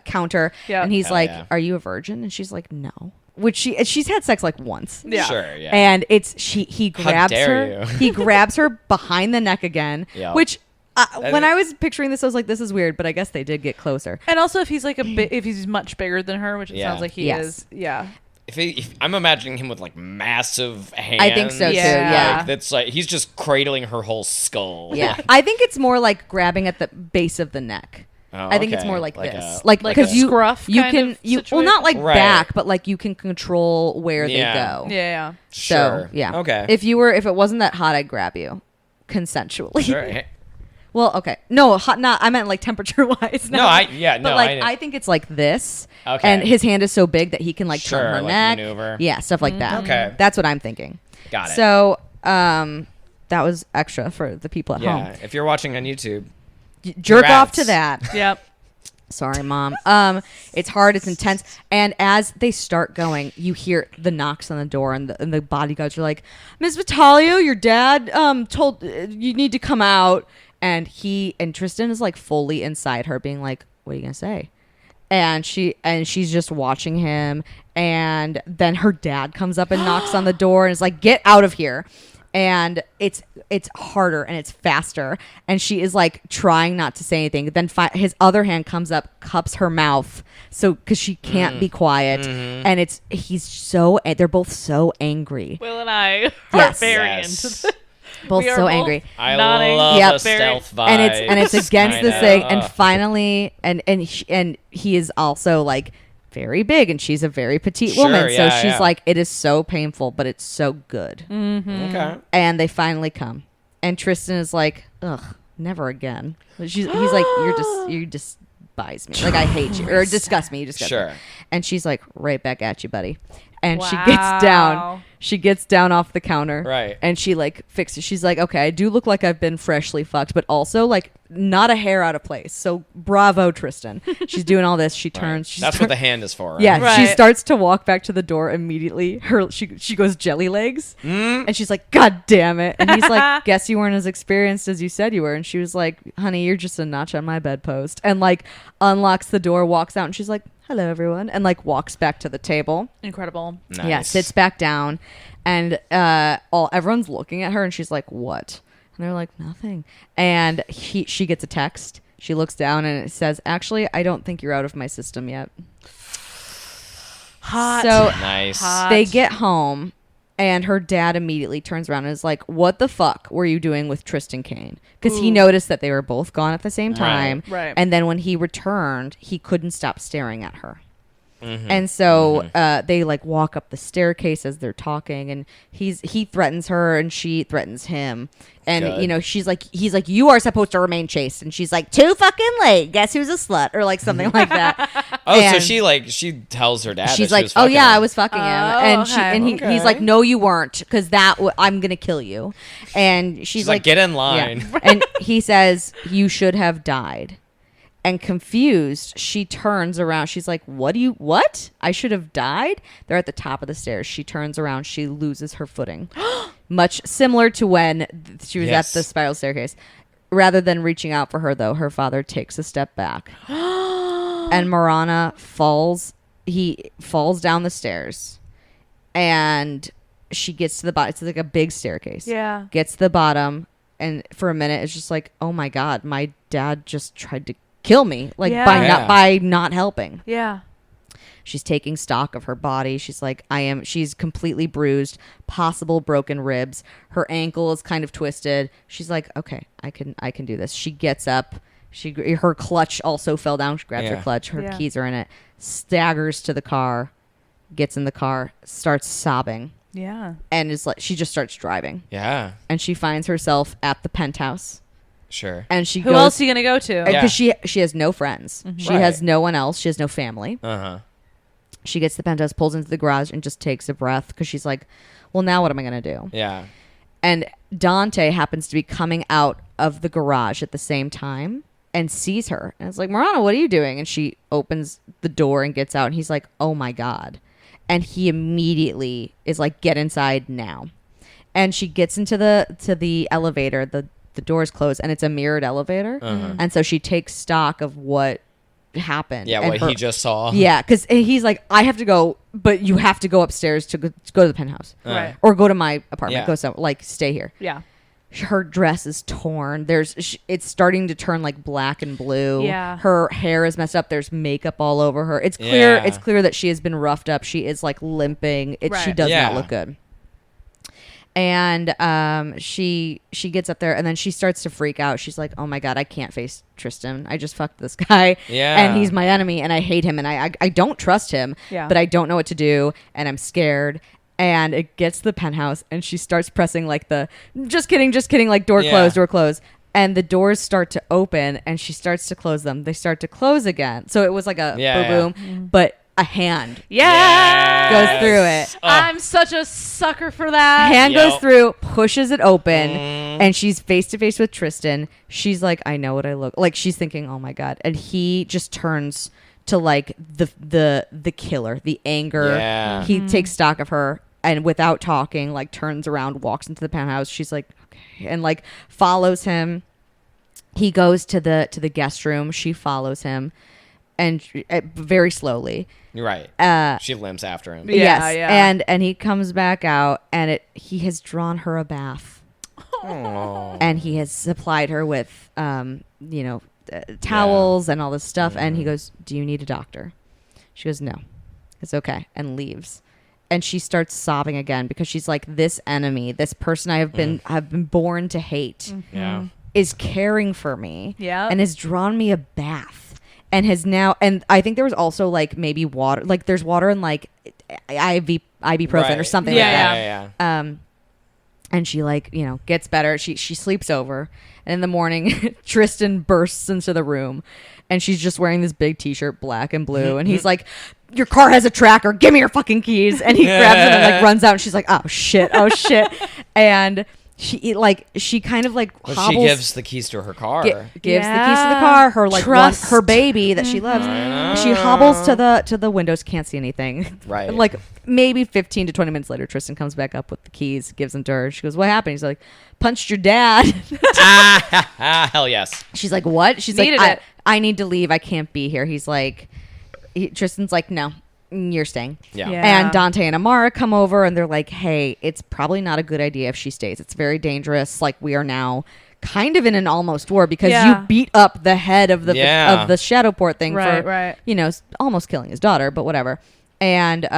counter. Yeah. And he's Hell like, yeah. are you a virgin? And she's like, no. Which she's had sex like once. Yeah. Sure. Yeah. And he grabs dare her. you. He grabs her behind the neck again. Yeah. Which when I was picturing this, I was like, this is weird. But I guess they did get closer. And also, if he's like if he's much bigger than her, which it Yeah. sounds like he Yes. is, yeah. If I'm imagining him with like massive hands. I think so too. Yeah. Yeah. Like, that's like he's just cradling her whole skull. Yeah. I think it's more like grabbing at the base of the neck. Oh, I think it's okay. more like Like this, a- like Like because a scruff you kind can of well not like situation? Right. back, but like you can control where Yeah. they go. Yeah. So Sure. yeah. Okay. If it wasn't that hot, I'd grab you, consensually. Sure. Hey, Well, okay. No, hot. Not. I meant like temperature wise. No, no, But like I- I think it's like this. Okay. And his hand is so big that he can like Sure, turn her like neck. maneuver. Yeah, stuff like that. Okay. That's what I'm thinking. Got it. So, that was extra for the people at Yeah. home. If you're watching on YouTube, Jerk off to Congrats. that. Yep. Sorry, Mom. It's hard. It's intense. And as they start going, you hear the knocks on the door, and the bodyguards are like, "Miss Vitalio, your dad told you need to come out." And Tristan is like fully inside her, being like, "What are you gonna say?" And she's just watching him. And then her dad comes up and knocks on the door and is like, "Get out of here." And it's harder and it's faster, and she is like trying not to say anything. Then his other hand comes up, cups her mouth, so because she can't be quiet, and they're both so angry, Will and I are Yes. very Yes. into this. both We are so both angry, I nodding. love Yep. the stealth vibe. and it's against this thing. And Ugh. finally, and he is also like very big, and she's a very petite woman, so yeah, she's yeah. like, it is so painful, but it's so good. Okay. And they finally come, and Tristan is like, ugh, never again. He's like, you despise me, like I hate you, or disgust me, you disgust me. Sure. And she's like, right back at you, buddy. And Wow. she gets down off the counter, Right. and she like fixes. She's like, okay, I do look like I've been freshly fucked, but also like not a hair out of place. So bravo, Tristan. She's doing all this. She turns. She That's what the hand is for. Right? Yeah, she Right. starts to walk back to the door immediately. She goes jelly legs, and she's like, "God damn it!" And he's like, "Guess you weren't as experienced as you said you were." And she was like, "Honey, you're just a notch on my bedpost." And like unlocks the door, walks out, and she's like, "Hello, everyone," and like walks back to the table. Incredible. Nice. Yeah, sits back down, and everyone's looking at her, and she's like, "What?" And they're like, "Nothing." And she gets a text. She looks down, and it says, "Actually, I don't think you're out of my system yet." Hot. So Nice. Hot. they get home, and her dad immediately turns around and is like, "What the fuck were you doing with Tristan Kane?" Because he noticed that they were both gone at the same time. Right. And then when he returned, he couldn't stop staring at her. Mm-hmm. And so they like walk up the staircase as they're talking, and he threatens her, and she threatens him. And Good. you know, he's like, "You are supposed to remain chaste," and she's like, "Too fucking late. Guess who's a slut?" or like something like that. Oh, so And she tells her dad. she's that like, she was "Oh fucking yeah, him. I was fucking him," and she okay. and he's Okay. like, "No, you weren't, because I'm gonna kill you." And she's like, "Get in line." Yeah. And he says, "You should have died." And confused, she turns around. She's like, what? I should have died? They're at the top of the stairs. She turns around. She loses her footing. Much similar to when she was Yes. at the spiral staircase. Rather than reaching out for her, though, her father takes a step back. And Marana falls. He falls down the stairs. And she gets to the bottom. It's like a big staircase. Yeah. Gets to the bottom. And for a minute, it's just like, oh my God, my dad just tried to kill me, like Yeah. by not helping. Yeah. She's taking stock of her body. She's like, she's completely bruised, possible broken ribs. Her ankle is kind of twisted. She's like, okay, I can do this. She gets up. Her clutch also fell down. She grabs her Yeah. clutch. Her Yeah. keys are in it. Staggers to the car, gets in the car, starts sobbing, Yeah. and is like, she just starts driving. Yeah. And she finds herself at the penthouse. Sure. And she Who goes, else are you gonna go to? because she has no friends. She Right. has no one else. She has no family. Uh-huh. She gets to the penthouse, pulls into the garage, and just takes a breath because she's like, well, now what am I going to do? Yeah. And Dante happens to be coming out of the garage at the same time and sees her. And it's like, Marana, what are you doing? And she opens the door and gets out. And he's like, oh, my God. And he immediately is like, get inside now. And she gets into the elevator. The door's closed, and it's a mirrored elevator. And so she takes stock of what happened. Yeah, and what he just saw. Yeah, because he's like, I have to go, but you have to go upstairs to go to the penthouse. Right. Or go to my apartment. Yeah. Go somewhere. Like, stay here. Yeah. Her dress is torn. It's starting to turn like black and blue. Yeah. Her hair is messed up. There's makeup all over her. It's clear. Yeah. It's clear that she has been roughed up. She is like limping. She Right. does Yeah. not look good. And she gets up there, and then she starts to freak out. She's like, oh my God, I can't face Tristan. I just fucked this guy. Yeah. And he's my enemy, and I hate him, and I don't trust him. Yeah. But I don't know what to do, and I'm scared. And it gets to the penthouse, and she starts pressing like the just kidding, like door close. And the doors start to open, and she starts to close them. They start to close again. So it was like a boom, but a hand Yeah. goes through it. I'm such a sucker for that. Hand Yep. goes through, pushes it open, and she's face to face with Tristan. She's like, I know what I look like. She's thinking, oh my God. And he just turns to like the killer, the anger. Yeah. He takes stock of her, and without talking, like turns around, walks into the penthouse. She's like, okay, and like follows him. He goes to the guest room. She follows him, and very slowly. You're right. She limps after him. Yeah, Yes, yeah. and he comes back out, and he has drawn her a bath, Oh. and he has supplied her with towels and all this stuff. And he goes, "Do you need a doctor?" She goes, "No, it's okay," and leaves. And she starts sobbing again because she's like, this enemy, this person I've been born to hate, Yeah. is caring for me, Yep. and has drawn me a bath, and has now, and I think there was also like maybe water, like there's water in like ibuprofen or Right. something Yeah, like that. Yeah. And she gets better. She sleeps over, and in the morning, Tristan bursts into the room, and she's just wearing this big T-shirt, black and blue, and he's like, "Your car has a tracker. Give me your fucking keys." And he grabs them and like runs out, and she's like, "Oh shit, and she kind of like But hobbles. she gives the keys to her car. Gives the keys to the Yeah. car. Her like Trust. her baby that she loves. She hobbles to the windows, can't see anything. Right. And like maybe 15 to 20 minutes later, Tristan comes back up with the keys, gives them to her. She goes, "What happened?" He's like, "Punched your dad." Hell yes. She's like, "What?" She's Needed like, it. I need to leave. I can't be here." He's like, Tristan's like, "No, you're staying." Yeah. Yeah. And Dante and Amara come over, and they're like, "Hey, it's probably not a good idea if she stays. It's very dangerous. Like, we are now kind of in an almost war because Yeah. you beat up the head of the Yeah. of the Shadowport thing Right, for right. almost killing his daughter, but whatever." And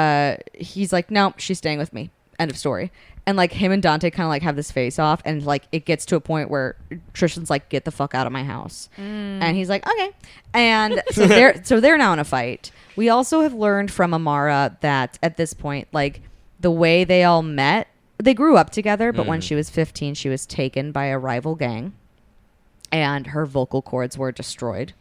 he's like, "No, she's staying with me." End of story. And like him and Dante kind of like have this face off, and like it gets to a point where Tristan's like, "Get the fuck out of my house," and he's like, "Okay." And so they're now in a fight. We also have learned from Amara that at this point, like the way they all met, they grew up together, but when she was 15, she was taken by a rival gang, and her vocal cords were destroyed.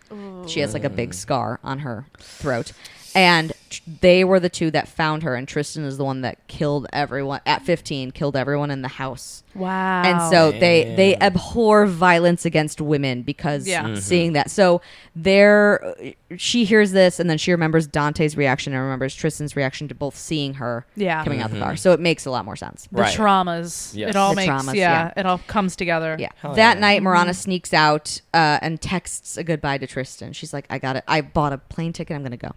She has like a big scar on her throat. And they were the two that found her, and Tristan is the one that killed everyone at 15, killed everyone in the house. Wow. And so they abhor violence against women because Yeah. seeing that. So she hears this, and then she remembers Dante's reaction and remembers Tristan's reaction to both seeing her coming out the car. So it makes a lot more sense. the Right. traumas. Yes. It all The makes traumas, it all comes together. Yeah. Hell That yeah. night, Marana sneaks out and texts a goodbye to Tristan. She's like, "I got it. I bought a plane ticket. I'm going to go."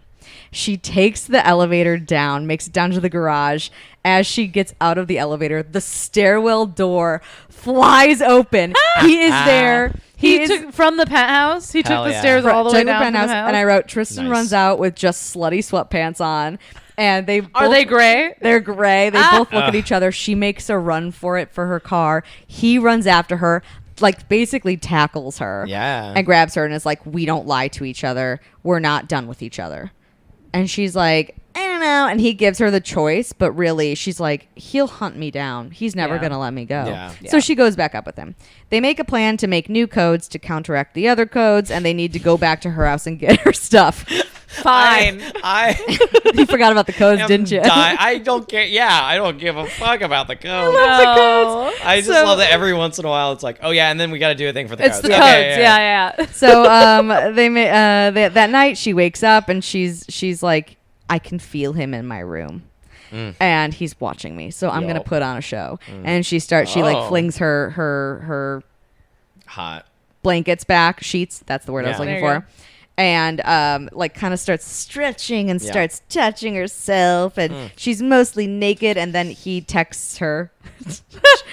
She takes the elevator down, makes it down to the garage. As she gets out of the elevator, the stairwell door flies open. He is there. He is took from the penthouse. He Hell took the yeah. stairs all the way took the down to the penthouse, house. and I wrote, Tristan Nice. runs out with just slutty sweatpants on. And they Are they gray? They're gray. They both look at each other. She makes a run for it for her car. He runs after her, like basically tackles her. Yeah. And grabs her and is like, "We don't lie to each other. We're not done with each other." And she's like, don't know. And he gives her the choice, but really she's like, he'll hunt me down. He's never going to let me go. Yeah. So she goes back up with him. They make a plan to make new codes to counteract the other codes, and they need to go back to her house and get her stuff. Fine. You forgot about the codes, didn't you? I don't care. Yeah, I don't give a fuck about the codes. No. I just love that every once in a while it's like, oh yeah, and then we got to do a thing for the It's codes. the Okay, codes. Yeah. So that night she wakes up and she's like, I can feel him in my room. And he's watching me, so I'm gonna put on a show. And she like flings her hot blankets back, sheets. That's the word I was Yeah. looking There you for. And like kind of starts stretching and starts touching herself, and she's mostly naked. And then he texts her.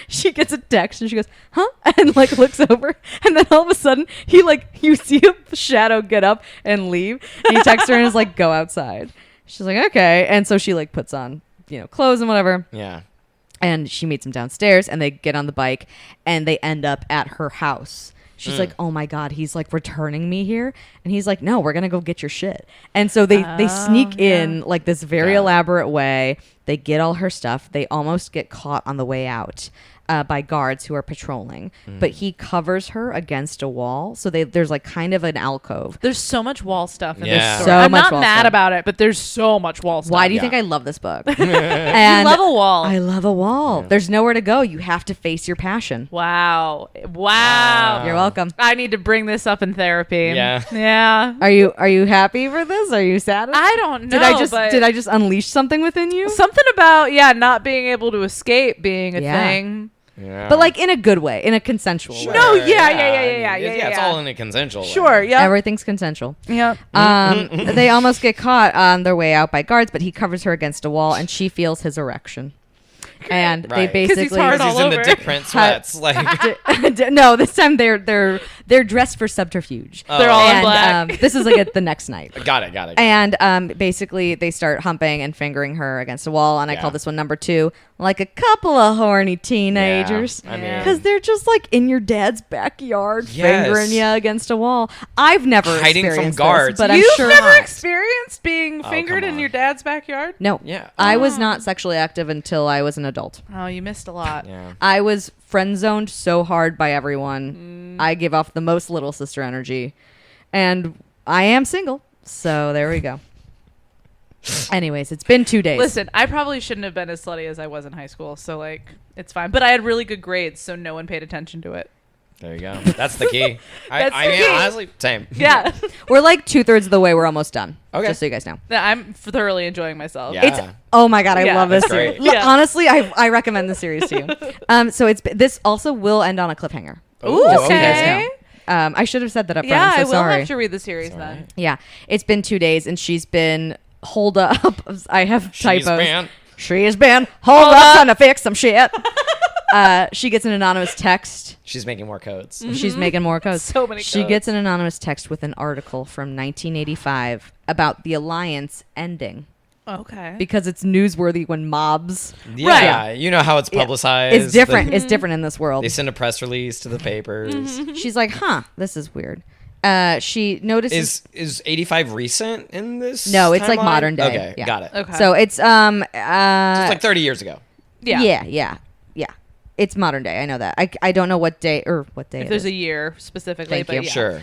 She gets a text and she goes, "Huh?" and like looks over, and then all of a sudden he like you see a shadow get up and leave. And he texts her and is like, "Go outside." She's like, "Okay," and so she like puts on clothes and whatever. Yeah. And she meets him downstairs, and they get on the bike, and they end up at her house. She's like, "Oh my God, he's like returning me here." And he's like, "No, we're going to go get your shit." And so they sneak in like this very elaborate way. They get all her stuff. They almost get caught on the way out by guards who are patrolling. But he covers her against a wall. So there's like kind of an alcove. There's so much wall stuff in Yeah. this story. So I'm much not wall mad stuff. about it, but there's so much wall stuff. Why do you think I love this book? And You love a wall. I love a wall. There's nowhere to go. You have to face your passion. Wow. You're welcome. I need to bring this up in therapy. Yeah. Yeah. Are you happy for this? Are you satisfied? I don't know. Did I just unleash something within you? Something about not being able to escape being a thing. Yeah. But like in a good way, in a consensual way. No, yeah. It's all in a consensual way. Sure, yeah. Everything's consensual. Yeah. They almost get caught on their way out by guards, but he covers her against a wall, and she feels his erection. And Right. they 'Cause he's basically hard He's all in the over. dick print sweats. Like, no, this time they're dressed for subterfuge. They're all in And black. this is like at the next night. got it. And basically, they start humping and fingering her against a wall. And I Yeah. call this one number 2, like a couple of horny teenagers. I mean, Because they're just like in your dad's backyard, Yes. fingering you against a wall. I've never Hiding from experienced guards. this, but You've I'm sure never not. experienced being fingered come in on. your dad's backyard? No. Yeah. I was not sexually active until I was an adult. Oh, you missed a lot. Yeah. I was friend zoned so hard by everyone. I give off the most little sister energy. And I am single. So there we go. Anyways, it's been 2 days. Listen, I probably shouldn't have been as slutty as I was in high school, so like it's fine. But I had really good grades, so no one paid attention to it. There you go. That's the key. That's I the mean, key. honestly, same. Yeah. We're like 2/3 of the way. We're almost done. Okay. Just so you guys know. I'm thoroughly enjoying myself. Yeah. It's oh my god, I Yeah, love this that's series. great. Yeah. Honestly, I recommend the series to you. So this also will end on a cliffhanger. Ooh, Just so you guys okay. know. I should have said that up front. Yeah, I'm so I will sorry. have to read the series then. alright. Yeah, it's been 2 days, and she's been holed up. I have typos. Man. She's been holed up trying to fix some shit. She gets an anonymous text. She's making more codes. She's making more codes. So many She codes. gets an anonymous text with an article from 1985 about the alliance ending Okay. because it's newsworthy when mobs. Yeah. You know how it's publicized. It's different. It's different in this world. They send a press release to the papers. She's like, huh, this is weird. She notices. Is 85 recent in this? No, it's like timeline? modern day. Okay, Yeah. got it. Okay. So it's It's like 30 years ago. yeah. Yeah. It's modern day. I know that. I don't know what day If it there's is. a year specifically, Thank but you. yeah. Sure.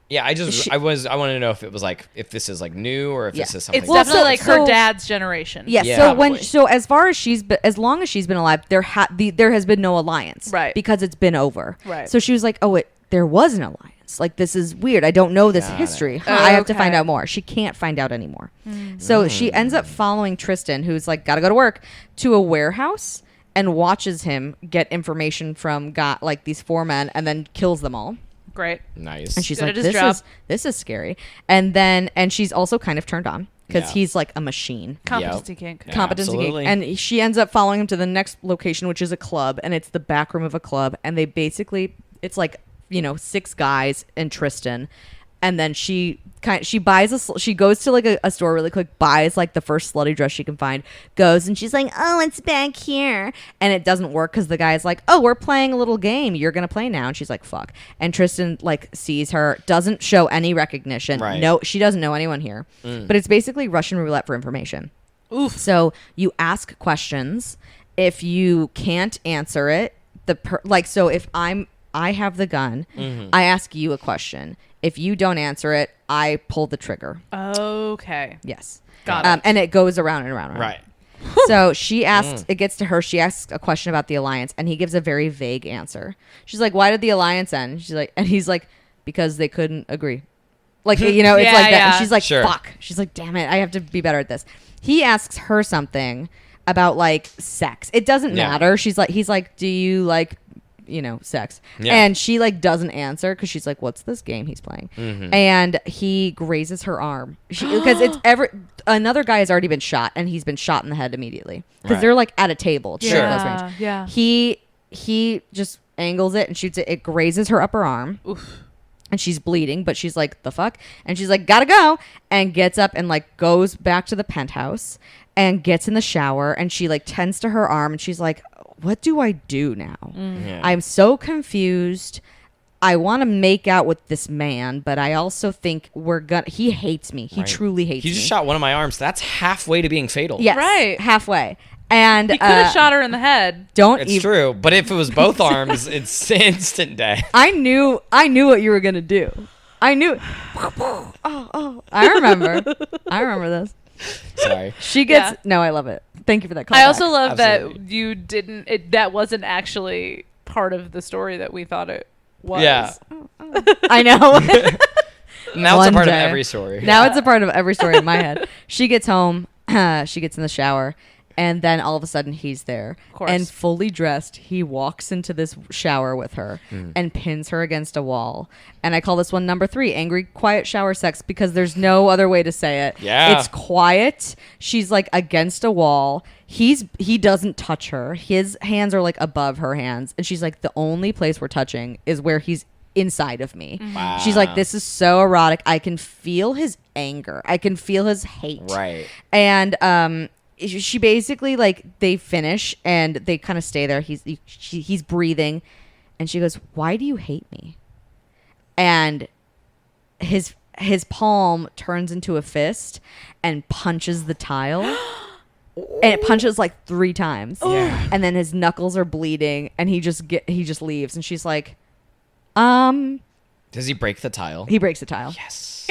Yeah, I wanted to know if it was like if this is like new or if this is something. It's definitely like her so- dad's generation. Yeah. Yeah. So as far as as long as she's been alive, there has been no alliance, Right. Because it's been over, Right. So she was like, oh, there was an alliance. Like this is weird. I don't know this Got it. history. Oh, I have to okay. find out more. She can't find out anymore. So she ends up following Tristan, who's like got to go to work, to a warehouse and watches him get information from like these 4 men and then kills them all. Great. Nice. And she's Good like, at his job. this is scary. And she's also kind of turned on because Yeah. he's like a machine. Competency kink. Yeah, Competency geek. absolutely. And she ends up following him to the next location, which is a club, and it's the back room of a club. And they basically, it's like, 6 guys and Tristan. and then she buys she goes to like a store really quick, buys like the first slutty dress she can find, goes, and she's like, oh, it's back here, and it doesn't work because the guy's like, oh, we're playing a little game, you're gonna play now, and she's like, fuck. And Tristan like sees her, doesn't show any recognition. Right. No, she doesn't know anyone here, but it's basically Russian roulette for information. Oof. So you ask questions. If you can't answer it, so if I have the gun, I ask you a question. If you don't answer it, I pull the trigger. Okay. Yes. Got it. And it goes around and around. Right. So she asks, it gets to her, she asks a question about the alliance, and he gives a very vague answer. She's like, why did the alliance end? She's like, and he's like, because they couldn't agree. Like, it's like that. And she's like, fuck. She's like, damn it, I have to be better at this. He asks her something about like sex. It doesn't matter. He's like, do you like, sex? And she like doesn't answer because she's like, what's this game he's playing? And he grazes her arm because another guy has already been shot, and he's been shot in the head immediately because they're like at a table. It's very close range. Yeah. He just angles it and shoots it. It grazes her upper arm. Oof. And she's bleeding, but she's like, the fuck? And she's like, gotta go. And gets up and like goes back to the penthouse and gets in the shower. And she like tends to her arm, and she's like, what do I do now? Yeah. I'm so confused. I want to make out with this man, but I also think he hates me. He truly hates me. He just shot one of my arms. That's halfway to being fatal. Yes. Right. Halfway. And he could have shot her in the head. It's true, but if it was both arms, it's instant death. I knew what you were gonna do. I knew. I remember this. Sorry. She gets no. I love it. Thank you for that call. I also love Absolutely. that you didn't. That wasn't actually part of the story that we thought it was. Yeah. I know. Now it's a part of every story. Now it's a part of every story in my head. She gets home. She gets in the shower. And then all of a sudden he's there, and fully dressed. He walks into this shower with her and pins her against a wall. And I call this one number 3, angry, quiet shower sex, because there's no other way to say it. Yeah. It's quiet. She's like against a wall. He doesn't touch her. His hands are like above her hands. And she's like, the only place we're touching is where he's inside of me. Wow. She's like, this is so erotic. I can feel his anger. I can feel his hate. Right. And, she basically like they finish and they kind of stay there. He's breathing, and she goes, "Why do you hate me?" And his palm turns into a fist and punches the tile, and it punches like 3 times. Yeah. And then his knuckles are bleeding, and he just leaves, and she's like, Does he break the tile? He breaks the tile. Yes.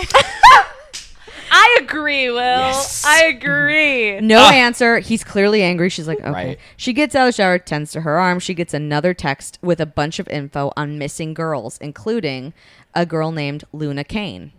I agree, Will. Yes. I agree. No answer. He's clearly angry. She's like, okay. Right. She gets out of the shower, tends to her arm. She gets another text with a bunch of info on missing girls, including a girl named Luna Kane.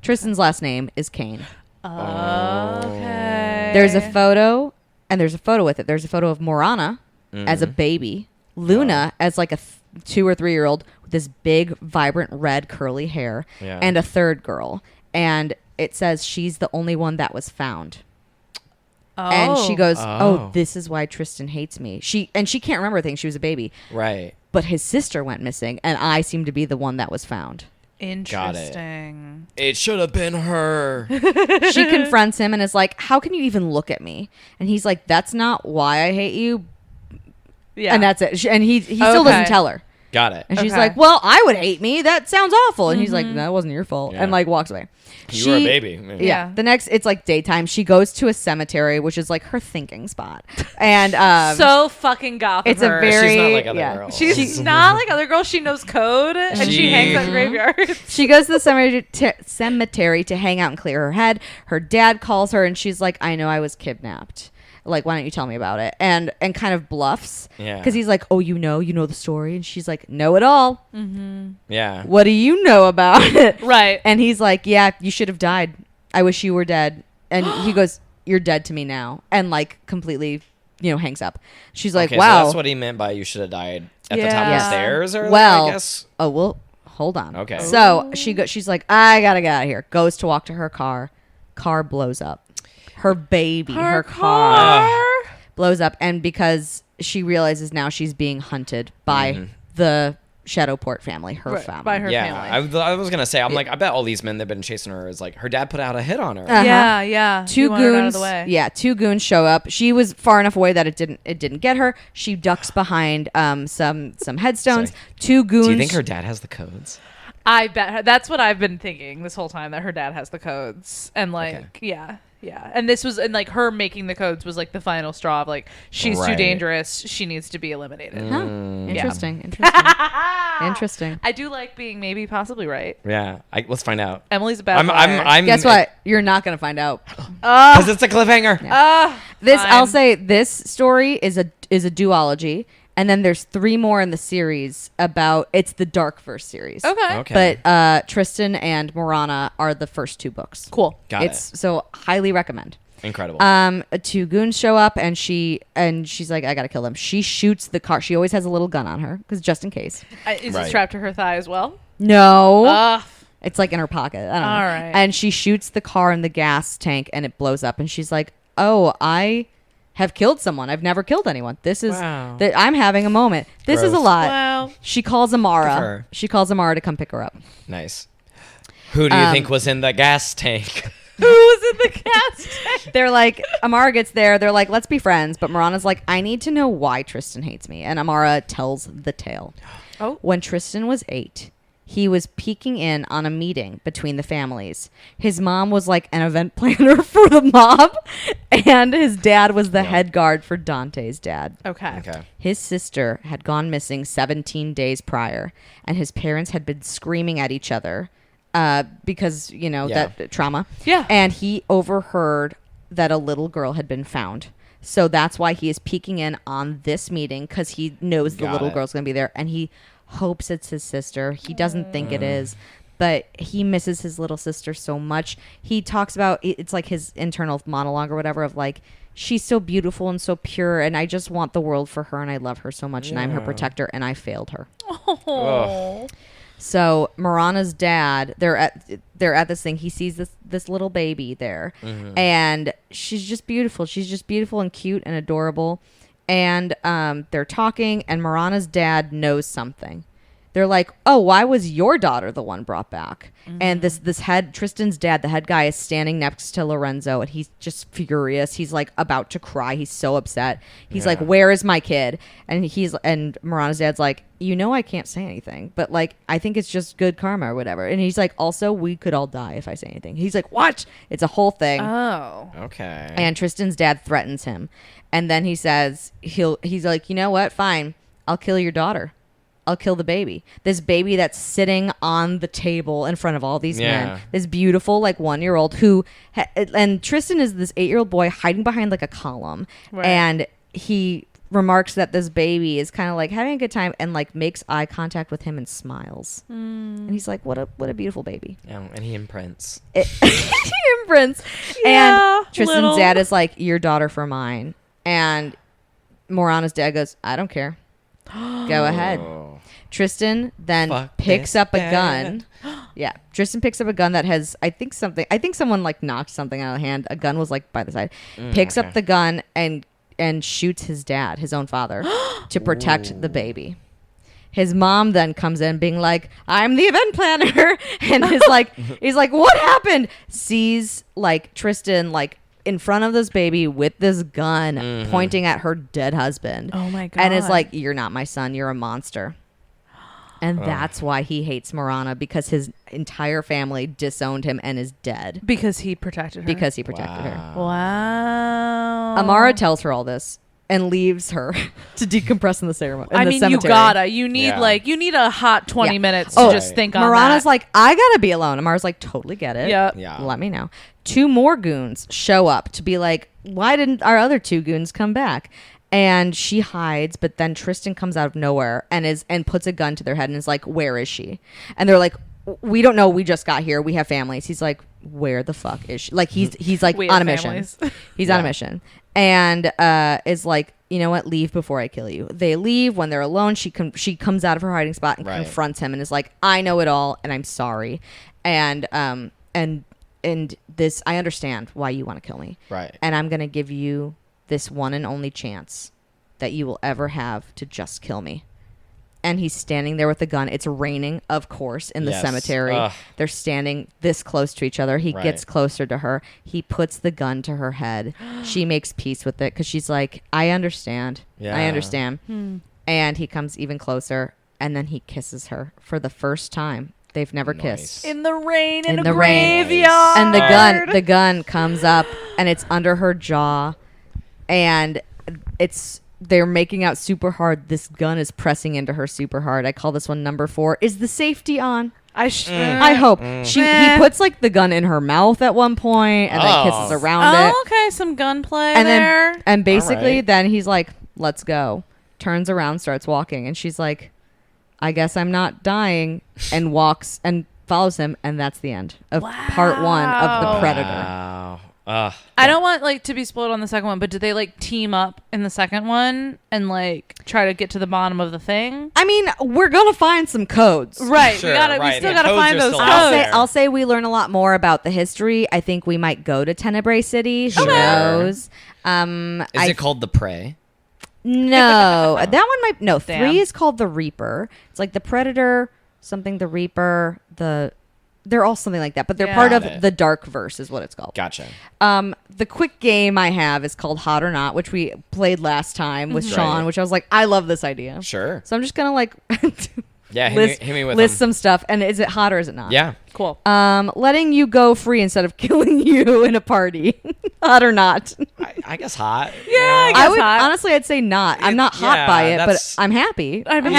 Tristan's last name is Kane. Okay. There's a photo, and there's a photo with it. There's a photo of Morana as a baby, Luna as like a 2 or 3 year old with this big, vibrant red curly hair, and a third girl. And it says she's the only one that was found. Oh. And she goes, oh, this is why Tristan hates me. She can't remember things. She was a baby. Right. But his sister went missing, and I seem to be the one that was found. Interesting. It should have been her. She confronts him and is like, how can you even look at me? And he's like, that's not why I hate you. Yeah. And that's it. And he still doesn't tell her. Got it. And she's like, well, I would hate me. That sounds awful. And he's like, that wasn't your fault. And like walks away. You were a baby. Yeah. The next, it's like daytime. She goes to a cemetery, which is like her thinking spot. And so fucking goth. It's of her. a very she's not like other girls. She's not like other girls. She knows code and she hangs out in graveyards. She goes to the cemetery to hang out and clear her head. Her dad calls her and she's like, I know I was kidnapped. Like, why don't you tell me about it? And kind of bluffs. Yeah. Because he's like, oh, you know the story. And she's like, know it all. Mm-hmm. Yeah. What do you know about it? Right. And he's like, yeah, you should have died. I wish you were dead. And he goes, you're dead to me now. And like completely, hangs up. She's like, wow. So that's what he meant by you should have died at the top of the stairs or I guess. Oh, well, hold on. Okay. So she's like, I gotta get out of here. Goes to walk to her car. Car blows up. Her baby, her car blows up. And because she realizes now she's being hunted by the Shadowport family, her family. By her Yeah, family. I was gonna say, I'm like, I bet all these men that've been chasing her is like her dad put out a hit on her. Yeah. Two You want her out of goons. the way. Yeah, two goons show up. She was far enough away that it didn't get her. She ducks behind some headstones. Sorry. Two goons. Do you think her dad has the codes? I bet her, that's what I've been thinking this whole time, that her dad has the codes. And like, Okay. yeah. And this was, and like her making the codes was like the final straw of like, she's too Right. dangerous. She needs to be eliminated. Huh. Interesting. Interesting. I do like being maybe possibly right. Yeah, let's find out. Emily's a bad liar. I'm Guess what? You're not gonna find out. Because it's a cliffhanger. This Fine. I'll say. This story is a duology, and then there's 3 more in the series about. It's the Darkverse series. Okay. But Tristan and Morana are the first 2 books. Cool. Got it. So highly recommend. Incredible. 2 goons show up and she's like, I gotta kill them. She shoots the car. She always has a little gun on her because just in case. Is Right. it strapped to her thigh as well? No, it's like in her pocket. I don't know. All right. And she shoots the car in the gas tank and it blows up. And she's like, "Oh, I have killed someone. I've never killed anyone. This is Wow. I'm having a moment. This is a Gross. lot." Wow. She calls Good for Amara. her. She calls Amara to come pick her up. Nice. Who do you think was in the gas tank? Who was in the cast? They're like, Amara gets there. They're like, let's be friends. But Marana's like, I need to know why Tristan hates me. And Amara tells the tale. Oh. When Tristan was 8, he was peeking in on a meeting between the families. His mom was like an event planner for the mob. And his dad was the head guard for Dante's dad. Okay. His sister had gone missing 17 days prior. And his parents had been screaming at each other. Because, that trauma. Yeah. And he overheard that a little girl had been found. So that's why he is peeking in on this meeting, because he knows the Got little it. girl's going to be there. And he hopes it's his sister. He doesn't think it is. But he misses his little sister so much. He talks about, it's like his internal monologue or whatever of like, she's so beautiful and so pure. And I just want the world for her. And I love her so much. And I'm her protector. And I failed her. Oh. So Marana's dad, they're at this thing. He sees this little baby there, and she's just beautiful. She's just beautiful and cute and adorable. And they're talking, and Marana's dad knows something. They're like, "Oh, why was your daughter the one brought back?" And this head, Tristan's dad, the head guy, is standing next to Lorenzo, and he's just furious. He's like about to cry. He's so upset. He's like, "Where is my kid?" And Marana's dad's like, I can't say anything, but like I think it's just good karma or whatever. And he's like, also, we could all die if I say anything. He's like, what? It's a whole thing. Oh. Okay. And Tristan's dad threatens him, and then he says he's like, you know what? Fine, I'll kill your daughter. I'll kill the baby. This baby that's sitting on the table in front of all these men. This beautiful, like 1-year-old and Tristan is this 8-year-old boy hiding behind like a column. Right. And he remarks that this baby is kind of like having a good time and like makes eye contact with him and smiles. And he's like, what a beautiful baby. Yeah, and he imprints. He imprints. Yeah, And Tristan's little. dad is like, your daughter for mine. And Morana's dad goes, I don't care. Go ahead. Oh. Tristan then Fuck picks this up a dad. gun. Yeah. Tristan picks up a gun that has, I think someone like knocked something out of the hand. A gun was like by the side. Picks okay. up the gun and shoots his dad, his own father, to protect the baby. His mom then comes in being like, I'm the event planner. And he's like, what happened? Sees like Tristan like in front of this baby with this gun pointing at her dead husband. Oh my God. And is like, you're not my son. You're a monster. And that's why he hates Marana, because his entire family disowned him and is dead Because he protected her. because he protected her. Wow. Amara tells her all this and leaves her to decompress in the ceremony. I mean, you need a hot 20 Yeah. minutes Oh, to just think on Marana's that. like, I gotta be alone. Amara's like, totally get it. Yep. Yeah. Let me know. 2 more goons show up to be like, why didn't our other 2 goons come back? And she hides, but then Tristan comes out of nowhere and puts a gun to their head and is like, where is she? And they're like, we don't know. We just got here. We have families. He's like, where the fuck is she? Like he's like We on have a mission. families. He's on a mission. And is like, you know what? Leave before I kill you. They leave. When they're alone, she comes out of her hiding spot and confronts him and is like, I know it all and I'm sorry. And this, I understand why you want to kill me. Right. And I'm going to give you this one and only chance that you will ever have to just kill me. and he's standing there with the gun. It's raining, of course, in the cemetery. They're standing this close to each other. He gets closer to her. He puts the gun to her head. She makes peace with it because she's like, I understand. Yeah. I understand. And he comes even closer, and then he kisses her for the first time. They've never kissed. In the rain, in a the rain. graveyard. And the gun comes up, and it's under her jaw, and they're making out super hard. This gun is pressing into her super hard. I call this one number 4. Is the safety on? I hope. He puts like the gun in her mouth at one point and then kisses around it. Okay, some gunplay and there. And basically then he's like, let's go. Turns around, starts walking, and she's like, I guess I'm not dying, and walks and follows him, and that's the end of part 1 of The Predator. Wow. I don't want to be spoiled on the second one, but did they team up in the second one and try to get to the bottom of the thing? I mean, we're gonna find some codes, right? Sure, we still gotta find those codes. I'll say we learn a lot more about the history. I think we might go to Tenebrae City. Who knows? Is it called The Prey? No, that one might. No, Damn. 3 is called The Reaper. It's like the Predator, something the Reaper, they're all something like that, but they're part of the Dark Verse is what it's called. Gotcha. The quick game I have is called Hot or Not, which we played last time with Sean, which I was like, I love this idea. Sure. So I'm just gonna hit me with list some stuff. And is it hot or is it not? Yeah. Cool. Letting you go free instead of killing you in a party. Hot or not? I guess hot. Yeah, I guess hot. Honestly, I'd say not. I'm not hot by it, but I'm happy. I'm just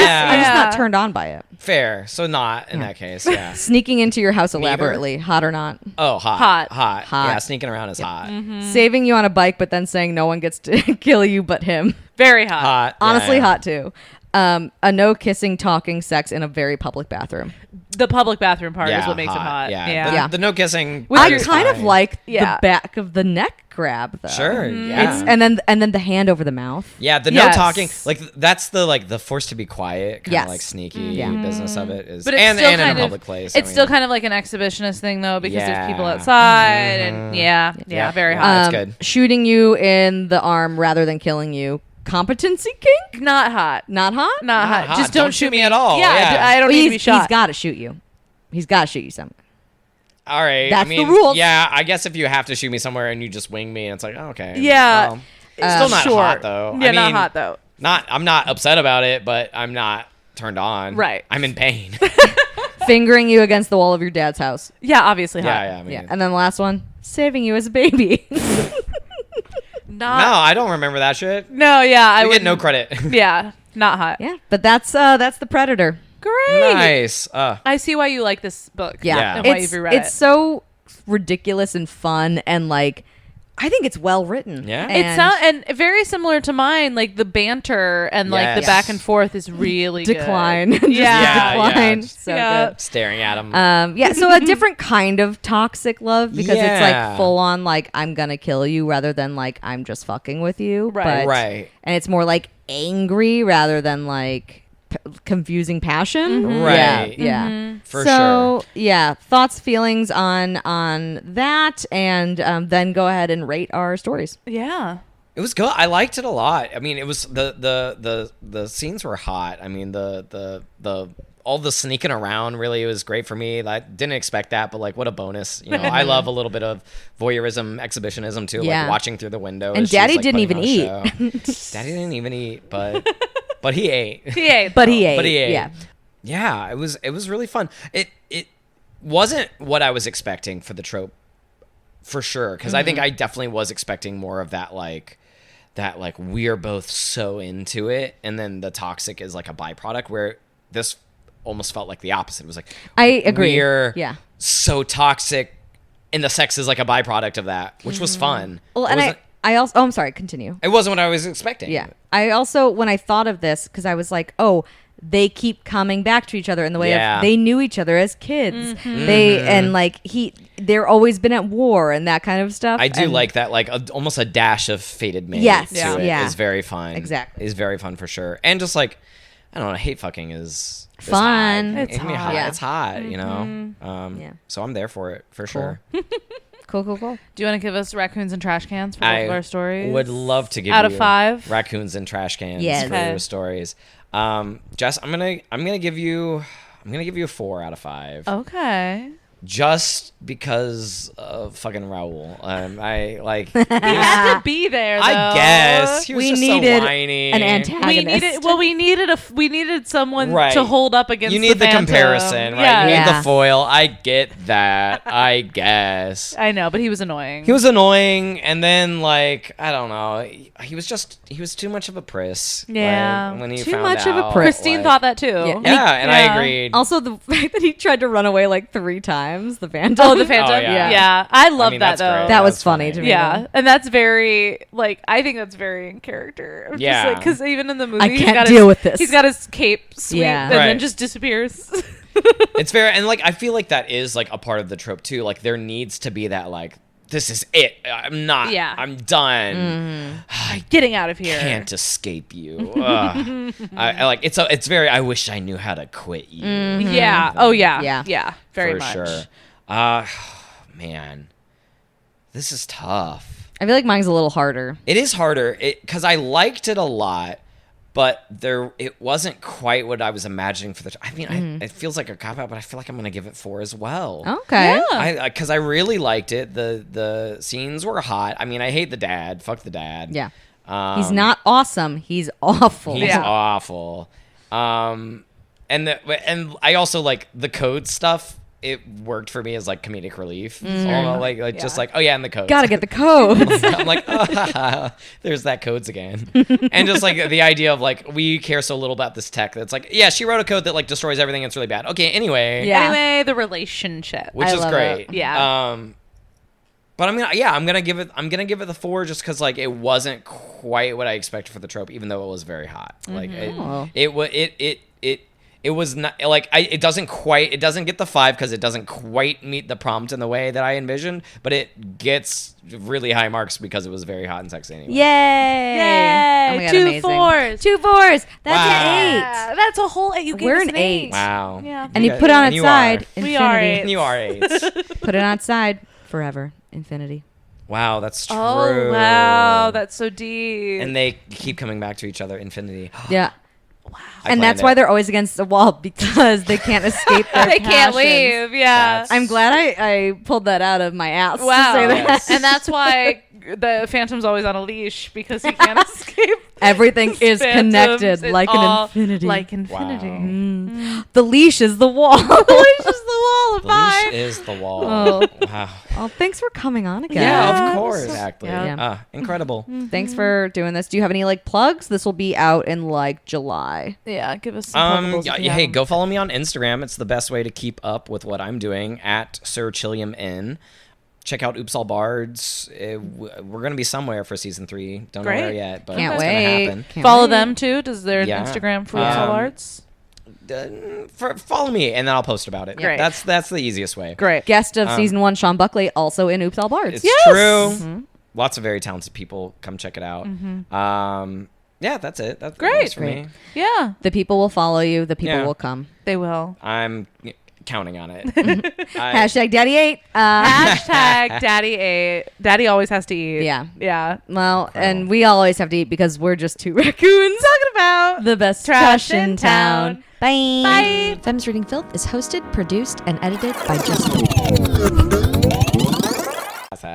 not turned on by it. Fair. So not in that case. Yeah. Sneaking into your house elaborately. Hot or not? Oh, hot. Hot. Yeah, sneaking around is hot. Saving you on a bike, but then saying no one gets to kill you but him. Very hot. Hot. Honestly, yeah. hot too. A no kissing, talking, sex in a very public bathroom. The public bathroom part Yeah, is what makes it hot. Yeah. The no kissing. I is kind of fine. like the back of the neck grab though. Sure. Yeah. And then the hand over the mouth. Yeah, the Yes. no talking, that's the forced to be quiet, kind of sneaky business of it is, But it's and still in a kind of- public place. It's still kind of like an exhibitionist thing though, because there's people outside and very hot. That's good. Shooting you in the arm rather than killing you. Competency kink? Not hot. Not hot? Not hot. hot. Just Don't shoot me at all. Yeah, Yeah. I don't need to be shot. He's got to shoot you. He's got to shoot you somewhere. All right. That's I mean, the rules. Yeah, I guess if you have to shoot me somewhere and you just wing me, it's like, oh, okay. Yeah. Well, it's still not Sure. hot though. Yeah, I not mean, hot though. I'm not upset about it, but I'm not turned on. Right. I'm in pain. Fingering you against the wall of your dad's house. Yeah, obviously hot. yeah. I mean, Yeah. And then the last one, saving you as a baby. no, I don't remember that shit. No, yeah, I You would get no credit. Yeah, not hot. Yeah, but that's the Predator. Great. Nice. I see why you like this book. Yeah, and why you've reread it's so ridiculous and fun and I think it's well written. Yeah. And very similar to mine. Like the banter and the Yes. back and forth is really Decline. good. Just Yeah, decline. yeah. So Yeah. good. Staring at him. So a different kind of toxic love because it's Yeah. like full on I'm gonna kill you rather than I'm just fucking with you. Right. But, Right. And it's more angry rather than confusing passion. Right. Yeah. For so, sure. yeah, thoughts, feelings on that, and then go ahead and rate our stories. Yeah. It was good. I liked it a lot. I mean, it was the scenes were hot. I mean, the all the sneaking around really was great for me. I didn't expect that, but what a bonus. I love a little bit of voyeurism, exhibitionism too, Yeah. watching through the window. And as she's, Daddy didn't putting even on a show. Daddy didn't even eat, but he ate. He ate. But he ate. But he ate. Yeah. Yeah, it was really fun. It wasn't what I was expecting for the trope, for sure. Because I think I definitely was expecting more of that we're both so into it, and then the toxic is a byproduct. Where this almost felt like the opposite. It was I agree. We're Yeah. so toxic, and the sex is a byproduct of that, which was fun. Well, It and wasn't- I also. Oh, I'm sorry. Continue. It wasn't what I was expecting. Yeah. I also, when I thought of this, because I was like, oh, they keep coming back to each other in the way Yeah. of they knew each other as kids. They and they're always been at war and that kind of stuff. I do and like that, almost a dash of Fated Maid Yes, to yeah. it Yeah. is very fun. Exactly. Is very fun for sure. And just I don't know, hate fucking is Fun. hot. It's It can be hot. Yeah. It's hot, Yeah. So I'm there for it for sure. Cool. Do you want to give us raccoons and trash cans for both of our stories? Would love to give Out of you 5? raccoons and trash cans Yes. for Okay. your stories. Jess, I'm gonna give you a 4 out of 5. Okay. Just because of fucking Raul. I like. He had to be there, though. I guess he was We just needed so whiny. an antagonist. We needed someone Right. to hold up against. You need the Phantom. comparison, right? Yeah. You need Yeah. the foil. I get that. I guess. I know, but he was annoying. He was annoying, and then like I don't know, he was too much of a priss. Yeah. like, when he Too found much of a out, priss. Christine like- thought that too. Yeah. Yeah, and I Yeah. agreed. Also, the fact that he tried to run away like 3 times, the Phantom. Oh, the Phantom. Oh, yeah. Yeah. I love mean, that that's though. great. That was That's funny to me. Yeah, and that's very I think that's very in character. Yeah. Because even in the movie, I he's can't got deal his, with this. He's got his cape sweep Yeah. and then Right. just disappears. It's fair, and like I feel like that is like a part of the trope too. Like there needs to be that like this is it. I'm not. Yeah. I'm done. I Getting out of here. can't escape you. Ugh. I like it's very. I wish I knew how to quit you. Yeah. Oh yeah. Yeah. Yeah. Very for much. sure. Man, this is tough. I feel like mine's a little harder. It is harder because I liked it a lot, but it wasn't quite what I was imagining for the. I mean, it feels like a cop out, but I feel like I'm gonna give it 4 as well. Okay. Because I really liked it. The scenes were hot. I mean, I hate the dad. Fuck the dad. Yeah. He's not awesome. He's awful. He's Yeah. awful. And I also like the code stuff. It worked for me as like comedic relief. Almost just like, oh yeah, and the codes. Gotta get the codes. I'm like, there's that codes again. And just like the idea of like, we care so little about this tech that's like, yeah, she wrote a code that like destroys everything. It's really bad. Okay, anyway. Yeah. Anyway, the relationship. Which I is love great. it. Yeah. But I'm gonna give it the 4 just because like it wasn't quite what I expected for the trope, even though it was very hot. Like Oh. it was not like it doesn't get the 5 because it doesn't quite meet the prompt in the way that I envisioned, but it gets really high marks because it was very hot and sexy anyway. Yay! Yay! Oh my God, 2 amazing. 4s. 2 4s. That's Wow. an 8. Yeah, that's a whole 8. You gave We're us an 8. Wow. Yeah. And you guys- put on and its you side. are. We are Infinity. eight. And you are 8s. Put it on its side forever. Infinity. Wow, that's true. Oh wow, that's so deep. And they keep coming back to each other. Infinity. Yeah. I And that's planned why it. they're always against the wall because they can't escape their they can't passions. leave. Yeah. That's- I'm glad I pulled that out of my ass to Wow. say that. Yes. And that's why the Phantom's always on a leash because he can't escape. Everything is Phantoms. connected It's like all an infinity. Like infinity. Wow. The leash is the wall. The leash is the wall of The leash mine. is the wall. Oh. Wow. Oh, thanks for coming on again. Yeah, Yeah. of course. Exactly. Yeah. Incredible. Thanks for doing this. Do you have any like plugs? This will be out in like July. Yeah, give us some pluggables if you have Hey, them. go follow me on Instagram. It's the best way to keep up with what I'm doing at Sir Chilliam Inn. Check out Oops All Bards. We're gonna be somewhere for season 3. Don't know where Great. yet, but Can't it's wait. gonna happen. Can't Follow wait. them too. Does their Yeah. Instagram for Oops All Arts? Follow me, and then I'll post about it. Great. That's the easiest way. Great. Guest of season 1, Sean Buckley, also in Oops All Bards. It's Yes! true. Lots of very talented people. Come check it out. Yeah, that's it. That's Great. for me. Yeah, The people will follow you. The people Yeah. will come. they will. I'm counting on it. Hashtag Daddy8. Hashtag Daddy ate. Daddy always has to eat. Yeah. Yeah. Well, and we always have to eat because we're just 2 raccoons talking about the best trash in town. Bye. Bye. Femmes Reading Filth is hosted, produced, and edited by Justin.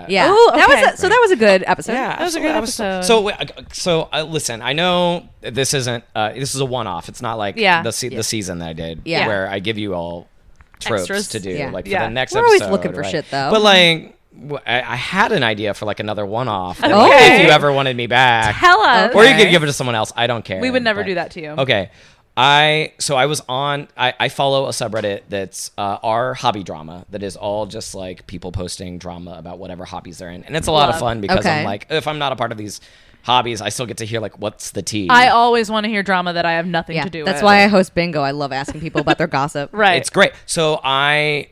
Yeah. Ooh, That okay. was that was a good episode. Yeah, That was a great episode. So listen, I know this isn't. This is a one-off. It's not like Yeah. the season that I did, Yeah. where I give you all tropes Extras. to do, Yeah. like for Yeah. the next We're episode. always looking for right? shit, though. But like, I had an idea for like another one-off. that, Okay. like, if you ever wanted me back, Tell us. or you Okay. could give it to someone else. I don't care. We would never but- do that to you. Okay. I was on. I follow a subreddit that's our hobby drama that is all just like people posting drama about whatever hobbies they're in, and it's a lot of Love. fun because Okay. I'm like, if I'm not a part of these hobbies, I still get to hear like what's the tea. I always want to hear drama that I have nothing Yeah, to do that's with. why I host bingo. I love asking people about their gossip. Right. It's great. So I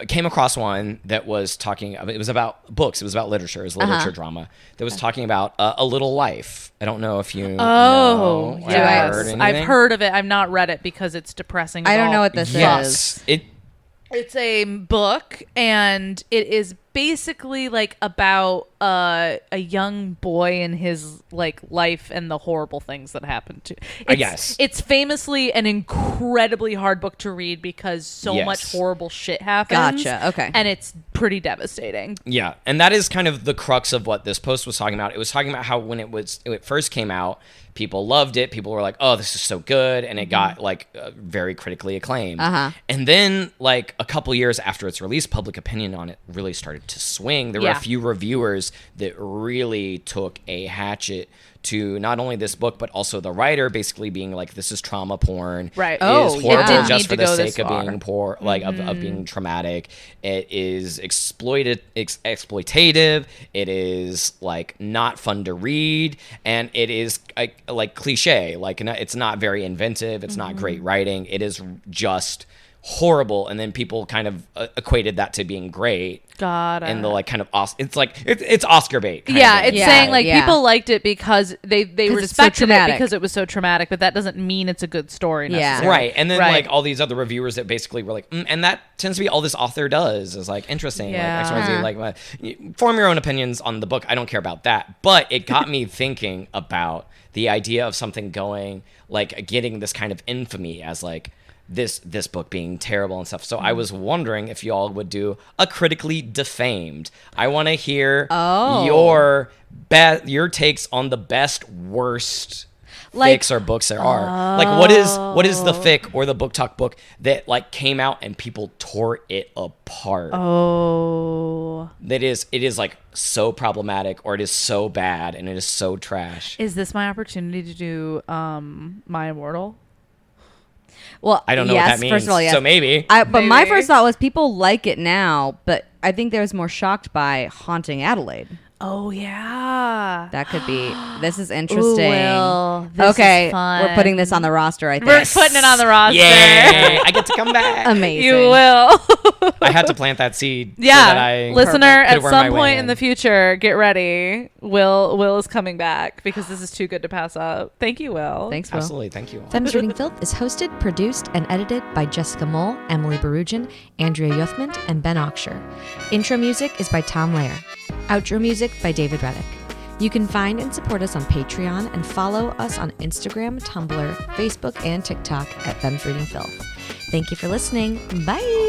came across one that was talking. It was about books. It was about literature. It was literature drama that was talking about A Little Life. I don't know if you. Oh, know, yes. heard anything. I've heard of it. I've not read it because it's depressing. I as don't all know what this Yes, is. it. It's a book, and it is basically like about a young boy and his like life and the horrible things that happened to. I guess it's famously an incredibly hard book to read because so much horrible shit happens. Gotcha. Okay. And it's pretty devastating. Yeah, and that is kind of the crux of what this post was talking about. It was talking about how when it first came out, people loved it. People were like, "Oh, this is so good," and it got like very critically acclaimed. And then, like a couple years after its release, public opinion on it really started to swing. There were a few reviewers that really took a hatchet to not only this book but also the writer, basically being like, "This is trauma porn. Right? It is horrible just for the sake this of far. being poor, like of being traumatic. It is exploitative. It is like not fun to read, and it is like cliche. Like it's not very inventive. It's not great writing. It is just horrible." And then people kind of equated that to being great. God. And the like kind of it's like it's Oscar bait. It's saying like people liked it because they respected it traumatic. because it was so traumatic, but that doesn't mean it's a good story necessarily. Right. And then like all these other reviewers that basically were like, and that tends to be all this author does is like interesting, like XYZ, like form your own opinions on the book. I don't care about that, but it got me thinking about the idea of something going like getting this kind of infamy as like this book being terrible and stuff. So I was wondering if y'all would do a critically defamed. I want to hear your takes on the best, worst fics or books there are. Like what is the fic or the book talk book that like came out and people tore it apart? It is like so problematic, or it is so bad and it is so trash. Is this my opportunity to do My Immortal? Well, I don't know what that means. First of all, yes. So maybe. But my first thought was people like it now, but I think they was more shocked by Haunting Adelaide. Oh yeah, That could be. This is interesting. Will, this okay, is fun. we're putting this on the roster. I think We're putting it on the roster. Yay! I get to come back. Amazing. You will. I had to plant that seed. Yeah, so that I listener, could at worm my some way point in the future, get ready. Will is coming back because this is too good to pass up. Thank you, Will. Thanks, Will. Absolutely, thank you all. Femmes Reading Filth is hosted, produced, and edited by Jessica Mole, Emily Barujan, Andrea Yuthmand, and Ben Oxshire. Intro music is by Tom Lair. Outro music by David Reddick. You can find and support us on Patreon and follow us on Instagram, Tumblr, Facebook, and TikTok at Femmes Reading Filth. Thank you for listening. Bye!